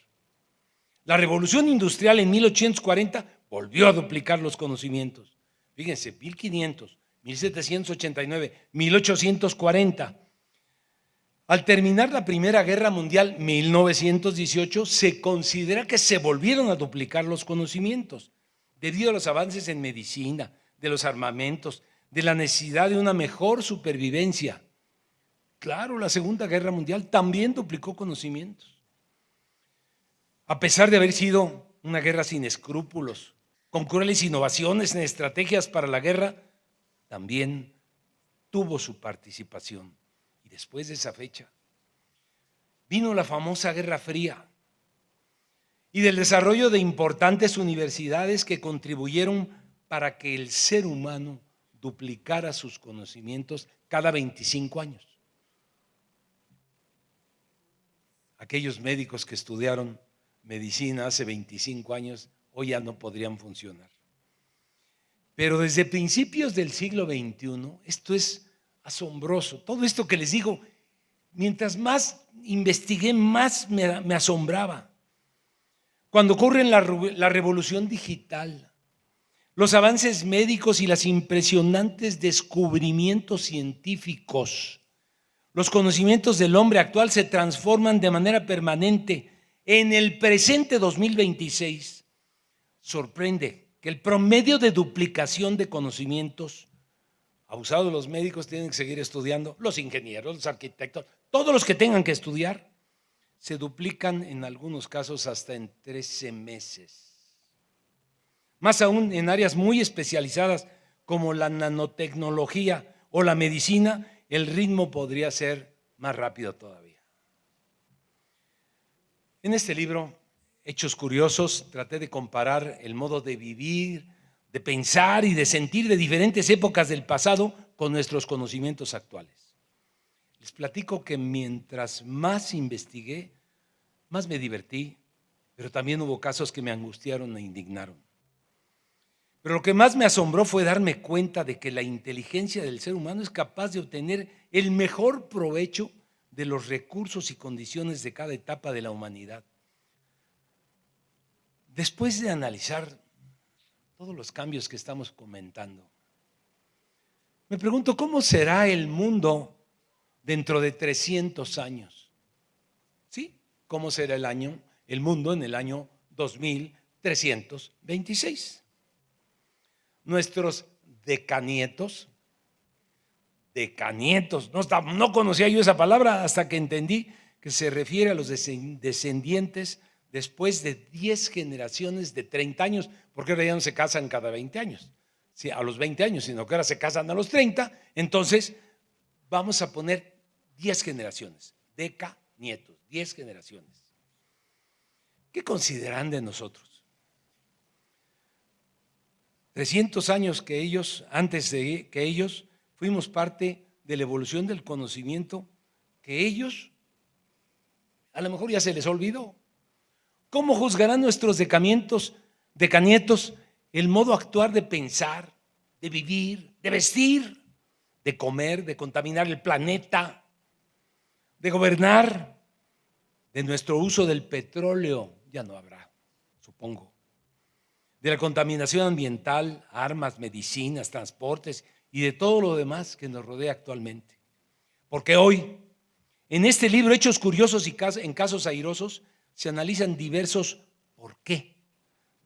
La Revolución Industrial en 1840 volvió a duplicar los conocimientos. Fíjense, 1500, 1789, 1840. Al terminar la Primera Guerra Mundial, 1918, se considera que se volvieron a duplicar los conocimientos debido a los avances en medicina, de los armamentos, de la necesidad de una mejor supervivencia. Claro, la Segunda Guerra Mundial también duplicó conocimientos. A pesar de haber sido una guerra sin escrúpulos, con crueles innovaciones en estrategias para la guerra, también tuvo su participación. Y después de esa fecha, vino la famosa Guerra Fría y del desarrollo de importantes universidades que contribuyeron para que el ser humano duplicara sus conocimientos cada 25 años. Aquellos médicos que estudiaron medicina hace 25 años, hoy ya no podrían funcionar. Pero desde principios del siglo XXI, esto es asombroso. Todo esto que les digo, mientras más investigué, más me asombraba. Cuando ocurre la revolución digital, los avances médicos y los impresionantes descubrimientos científicos, los conocimientos del hombre actual se transforman de manera permanente. En el presente 2026, sorprende que el promedio de duplicación de conocimientos, abusados los médicos tienen que seguir estudiando, los ingenieros, los arquitectos, todos los que tengan que estudiar, se duplican en algunos casos hasta en 13 meses. Más aún en áreas muy especializadas como la nanotecnología o la medicina, el ritmo podría ser más rápido todavía. En este libro, Hechos Curiosos, traté de comparar el modo de vivir, de pensar y de sentir de diferentes épocas del pasado con nuestros conocimientos actuales. Les platico que mientras más investigué, más me divertí, pero también hubo casos que me angustiaron e indignaron. Pero lo que más me asombró fue darme cuenta de que la inteligencia del ser humano es capaz de obtener el mejor provecho de los recursos y condiciones de cada etapa de la humanidad. Después de analizar todos los cambios que estamos comentando, me pregunto cómo será el mundo dentro de 300 años. ¿Sí? ¿Cómo será el mundo en el año 2326? Nuestros decanietos, no conocía yo esa palabra hasta que entendí que se refiere a los descendientes después de 10 generaciones de 30 años, porque ahora ya no se casan cada 20 años, a los 20 años, sino que ahora se casan a los 30, entonces vamos a poner 10 generaciones, decanietos, 10 generaciones. ¿Qué consideran de nosotros? 300 años que ellos, antes de que ellos, fuimos parte de la evolución del conocimiento que ellos, a lo mejor ya se les olvidó. ¿Cómo juzgarán nuestros decanietos el modo actuar de pensar, de vivir, de vestir, de comer, de contaminar el planeta, de gobernar, de nuestro uso del petróleo? Ya no habrá, supongo. De la contaminación ambiental, armas, medicinas, transportes y de todo lo demás que nos rodea actualmente. Porque hoy, en este libro, Hechos Curiosos y en Casos Airosos, se analizan diversos por qué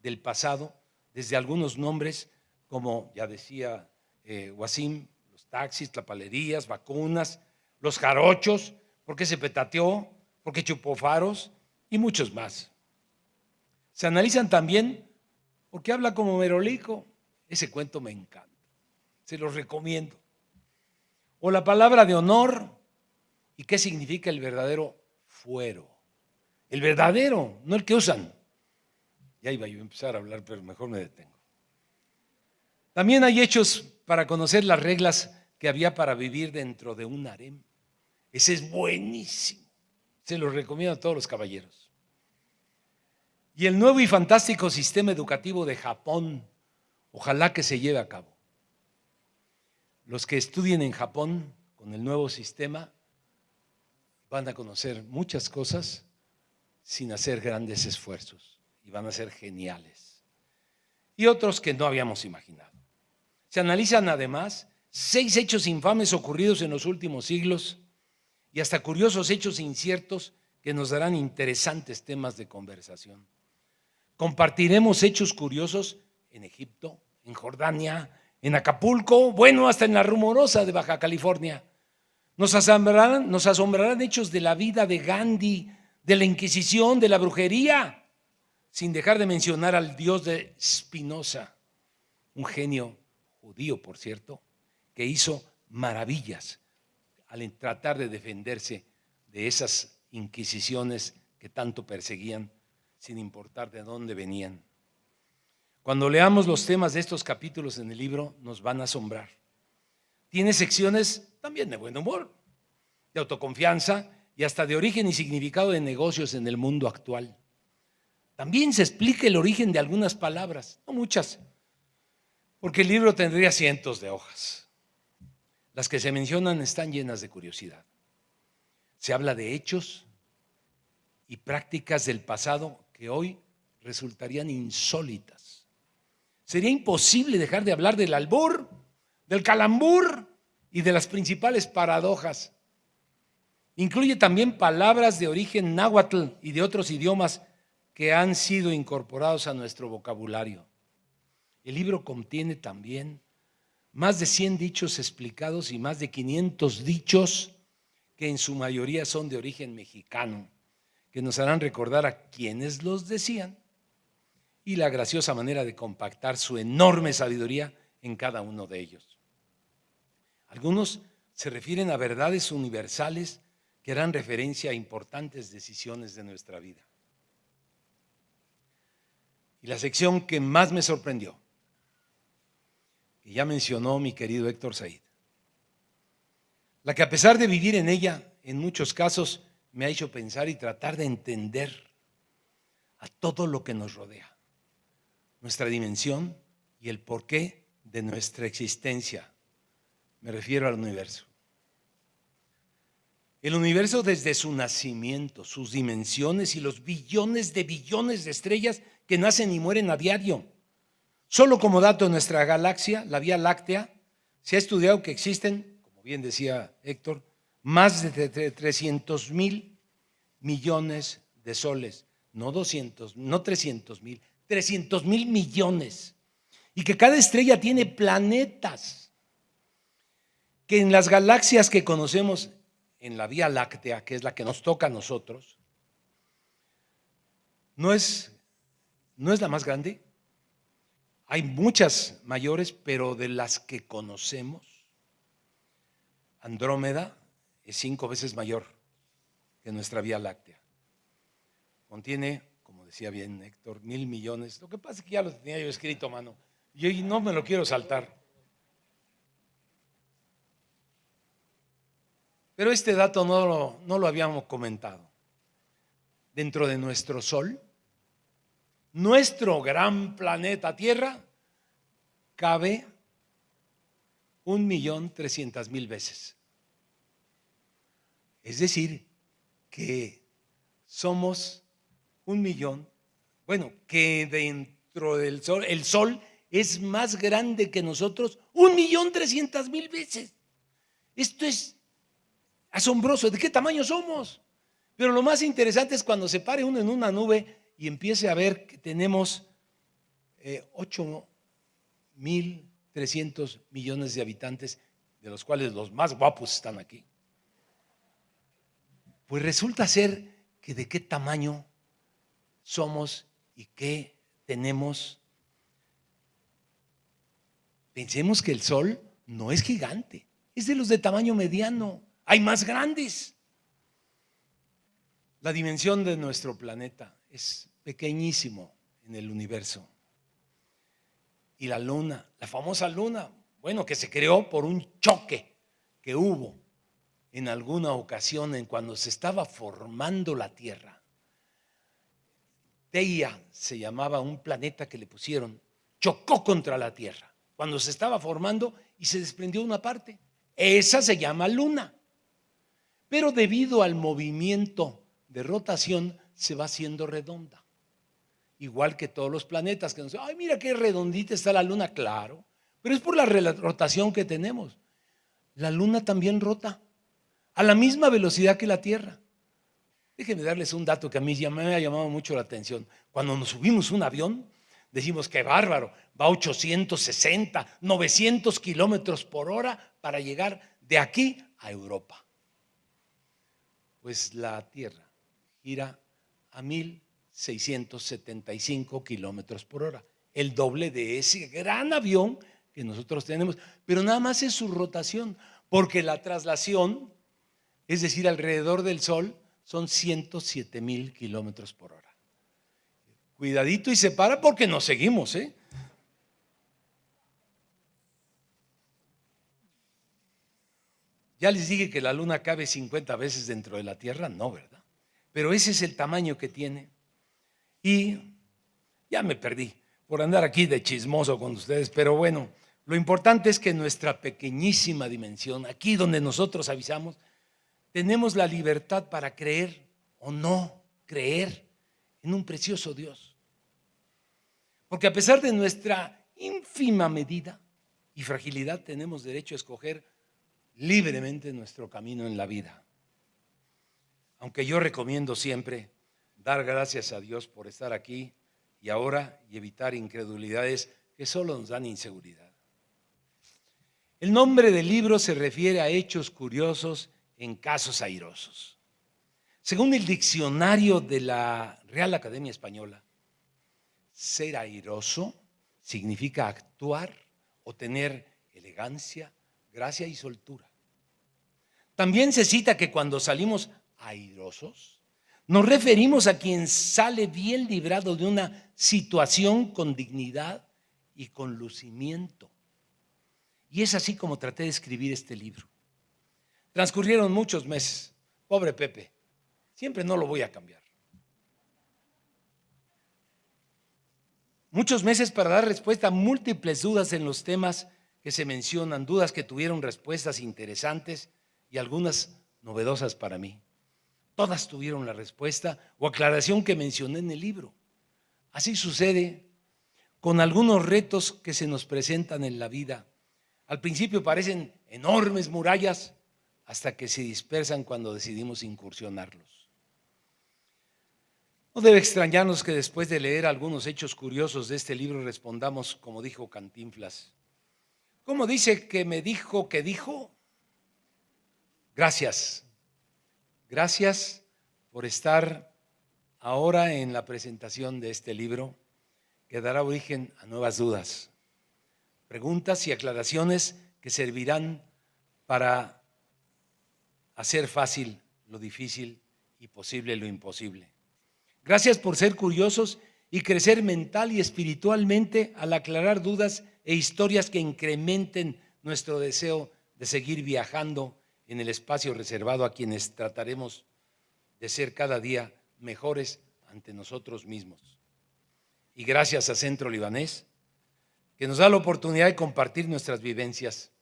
del pasado, desde algunos nombres como, ya decía Wasim, los taxis, tlapalerías, vacunas, los jarochos, porque se petateó, porque chupó faros y muchos más. Se analizan también porque habla como merolico. Ese cuento me encanta, se los recomiendo. O la palabra de honor y qué significa el verdadero fuero. El verdadero, no el que usan. Ya iba yo a empezar a hablar, pero mejor me detengo. También hay hechos para conocer las reglas que había para vivir dentro de un harem. Ese es buenísimo. Se los recomiendo a todos los caballeros. Y el nuevo y fantástico sistema educativo de Japón, ojalá que se lleve a cabo. Los que estudien en Japón con el nuevo sistema van a conocer muchas cosas sin hacer grandes esfuerzos y van a ser geniales. Y otros que no habíamos imaginado. Se analizan además 6 hechos infames ocurridos en los últimos siglos y hasta curiosos hechos inciertos que nos darán interesantes temas de conversación. Compartiremos hechos curiosos en Egipto, en Jordania, en Acapulco, bueno, hasta en la rumorosa de Baja California. Nos asombrarán hechos de la vida de Gandhi, de la Inquisición, de la brujería, sin dejar de mencionar al Dios de Spinoza, un genio judío, por cierto, que hizo maravillas al tratar de defenderse de esas inquisiciones que tanto perseguían, sin importar de dónde venían. Cuando leamos los temas de estos capítulos en el libro, nos van a asombrar. Tiene secciones también de buen humor, de autoconfianza y hasta de origen y significado de negocios en el mundo actual. También se explica el origen de algunas palabras, no muchas, porque el libro tendría cientos de hojas. Las que se mencionan están llenas de curiosidad. Se habla de hechos y prácticas del pasado que hoy resultarían insólitas. Sería imposible dejar de hablar del albur, del calambur y de las principales paradojas. Incluye también palabras de origen náhuatl y de otros idiomas que han sido incorporados a nuestro vocabulario. El libro contiene también más de 100 dichos explicados y más de 500 dichos que en su mayoría son de origen mexicano, que nos harán recordar a quienes los decían y la graciosa manera de compactar su enorme sabiduría en cada uno de ellos. Algunos se refieren a verdades universales que harán referencia a importantes decisiones de nuestra vida. Y la sección que más me sorprendió, que ya mencionó mi querido Héctor Said, la que a pesar de vivir en ella, en muchos casos me ha hecho pensar y tratar de entender a todo lo que nos rodea, nuestra dimensión y el porqué de nuestra existencia. Me refiero al universo. El universo desde su nacimiento, sus dimensiones y los billones de estrellas que nacen y mueren a diario. Solo como dato, en nuestra galaxia, la Vía Láctea, se ha estudiado que existen, como bien decía Héctor, más de 300,000 millones de soles, no 300,000, 300,000 millones. Y que cada estrella tiene planetas, que en las galaxias que conocemos en la Vía Láctea, que es la que nos toca a nosotros, no es la más grande. Hay muchas mayores, pero de las que conocemos, Andrómeda es 5 veces mayor que nuestra Vía Láctea. Contiene, como decía bien Héctor, 1,000 millones. Lo que pasa es que ya lo tenía yo escrito a mano y no me lo quiero saltar. Pero este dato no lo habíamos comentado. Dentro de nuestro Sol, nuestro gran planeta Tierra, cabe 1,300,000 veces. Es decir, que somos 1,000,000, que dentro del Sol, el Sol es más grande que nosotros 1,300,000 veces. Esto es asombroso. ¿De qué tamaño somos? Pero lo más interesante es cuando se pare uno en una nube y empiece a ver que tenemos 8,300 millones de habitantes, de los cuales los más guapos están aquí. Pues resulta ser que de qué tamaño somos y qué tenemos. Pensemos que el Sol no es gigante, es de los de tamaño mediano. Hay más grandes. La dimensión de nuestro planeta es pequeñísimo en el universo. Y la Luna, la famosa Luna, bueno, que se creó por un choque que hubo en alguna ocasión en cuando se estaba formando la Tierra. Theia se llamaba un planeta que le pusieron, chocó contra la Tierra cuando se estaba formando y se desprendió una parte. Esa se llama Luna. Pero debido al movimiento de rotación se va haciendo redonda. Igual que todos los planetas que nos dicen, ay, mira qué redondita está la Luna, claro, pero es por la rotación que tenemos. La Luna también rota a la misma velocidad que la Tierra. Déjenme darles un dato que a mí ya me ha llamado mucho la atención. Cuando nos subimos un avión, decimos que bárbaro, va a 860, 900 kilómetros por hora para llegar de aquí a Europa. Pues la Tierra gira a 1675 kilómetros por hora, el doble de ese gran avión que nosotros tenemos, pero nada más es su rotación, porque la traslación, es decir, alrededor del Sol, son 107,000 kilómetros por hora. Cuidadito y se para porque nos seguimos, ¿eh? Ya les dije que la Luna cabe 50 veces dentro de la Tierra, no, ¿verdad? Pero ese es el tamaño que tiene. Y ya me perdí por andar aquí de chismoso con ustedes, pero bueno, lo importante es que nuestra pequeñísima dimensión, aquí donde nosotros avisamos, tenemos la libertad para creer o no creer en un precioso Dios. Porque a pesar de nuestra ínfima medida y fragilidad, tenemos derecho a escoger libremente nuestro camino en la vida. Aunque yo recomiendo siempre dar gracias a Dios por estar aquí y ahora y evitar incredulidades que solo nos dan inseguridad. El nombre del libro se refiere a hechos curiosos en casos airosos. Según el diccionario de la Real Academia Española, ser airoso significa actuar o tener elegancia, gracia y soltura. También se cita que cuando salimos airosos, nos referimos a quien sale bien librado de una situación con dignidad y con lucimiento. Y es así como traté de escribir este libro. Transcurrieron muchos meses. Pobre Pepe, siempre no lo voy a cambiar. Muchos meses para dar respuesta a múltiples dudas en los temas que se mencionan, dudas que tuvieron respuestas interesantes y algunas novedosas para mí. Todas tuvieron la respuesta o aclaración que mencioné en el libro. Así sucede con algunos retos que se nos presentan en la vida. Al principio parecen enormes murallas hasta que se dispersan cuando decidimos incursionarlos. No debe extrañarnos que después de leer algunos hechos curiosos de este libro respondamos como dijo Cantinflas. ¿Cómo dice que me dijo que dijo? Gracias. Gracias por estar ahora en la presentación de este libro que dará origen a nuevas dudas, preguntas y aclaraciones que servirán para hacer fácil lo difícil y posible lo imposible. Gracias por ser curiosos y crecer mental y espiritualmente al aclarar dudas e historias que incrementen nuestro deseo de seguir viajando en el espacio reservado a quienes trataremos de ser cada día mejores ante nosotros mismos. Y gracias a Centro Libanés, que nos da la oportunidad de compartir nuestras vivencias.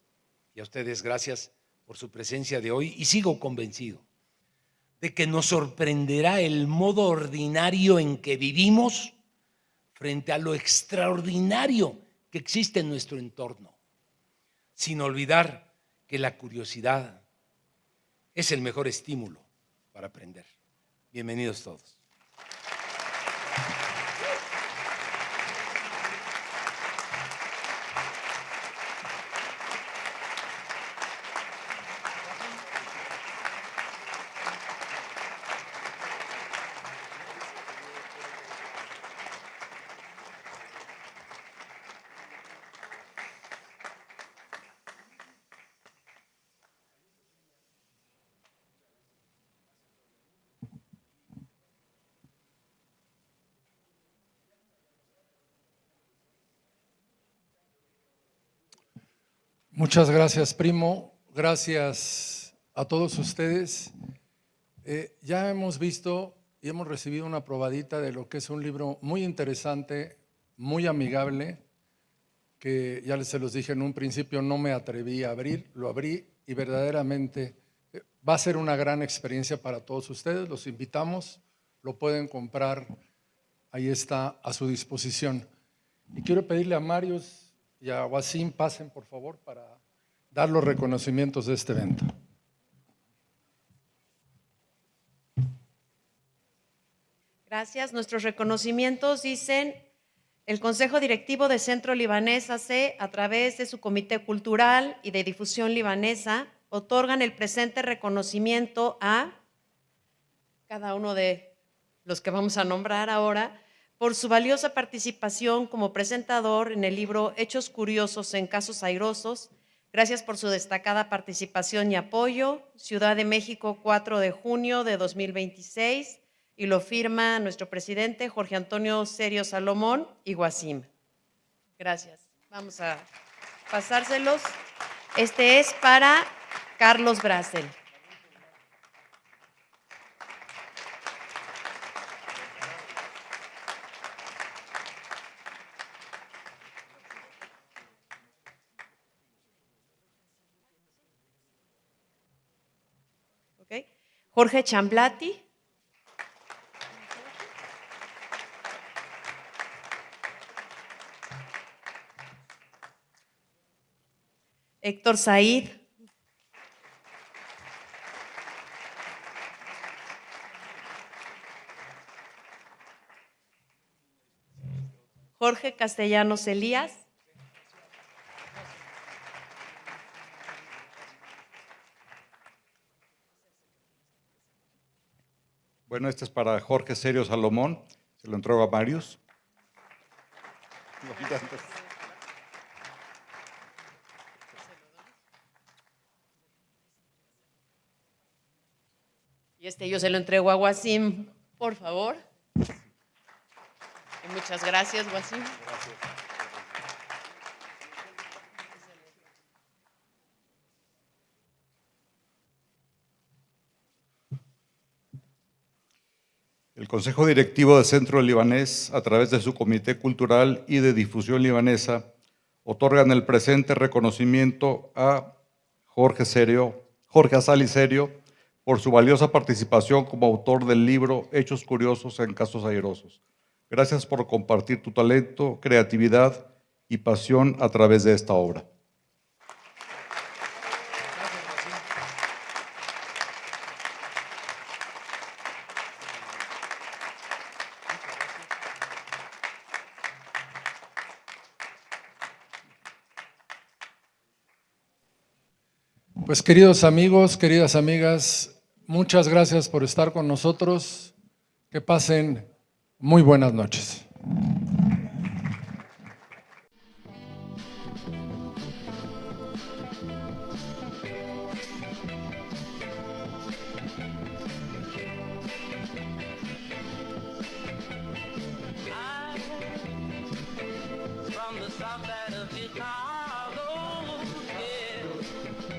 Y a ustedes gracias por su presencia de hoy. Y sigo convencido de que nos sorprenderá el modo ordinario en que vivimos frente a lo extraordinario que existe en nuestro entorno, sin olvidar que la curiosidad es el mejor estímulo para aprender. Bienvenidos todos.
Muchas gracias, primo. Gracias a todos ustedes. Ya hemos visto y hemos recibido una probadita de lo que es un libro muy interesante, muy amigable, que ya se los dije en un principio, no me atreví a abrir, lo abrí y verdaderamente va a ser una gran experiencia para todos ustedes. Los invitamos, lo pueden comprar, ahí está a su disposición. Y quiero pedirle a Marius y a Wasim pasen por favor para dar los reconocimientos de este evento.
Gracias. Nuestros reconocimientos dicen: el Consejo Directivo de Centro Libanés AC, a través de su Comité Cultural y de Difusión Libanesa, otorgan el presente reconocimiento a cada uno de los que vamos a nombrar ahora por su valiosa participación como presentador en el libro Hechos Curiosos en Casos Airosos. Gracias por su destacada participación y apoyo. Ciudad de México, 4 de junio de 2026. Y lo firma nuestro presidente Jorge Antonio Serio Salomón y Wasim. Gracias. Vamos a pasárselos. Este es para Carlos Brasel. Okay. Jorge Chamblati. Héctor Said. Jorge Castellanos Elías.
Bueno, este es para Jorge Serio Salomón. Se lo entrego a Marius.
Y yo se lo entrego a Wasim, por favor. Y muchas gracias, Wasim.
El Consejo Directivo de Centro Libanés, a través de su Comité Cultural y de Difusión Libanesa, otorgan el presente reconocimiento a Jorge Azali Serio, por su valiosa participación como autor del libro Hechos Curiosos en Casos Airosos. Gracias por compartir tu talento, creatividad y pasión a través de esta obra.
Pues queridos amigos, queridas amigas, muchas gracias por estar con nosotros. Que pasen muy buenas noches.
From the south side of Chicago, yeah.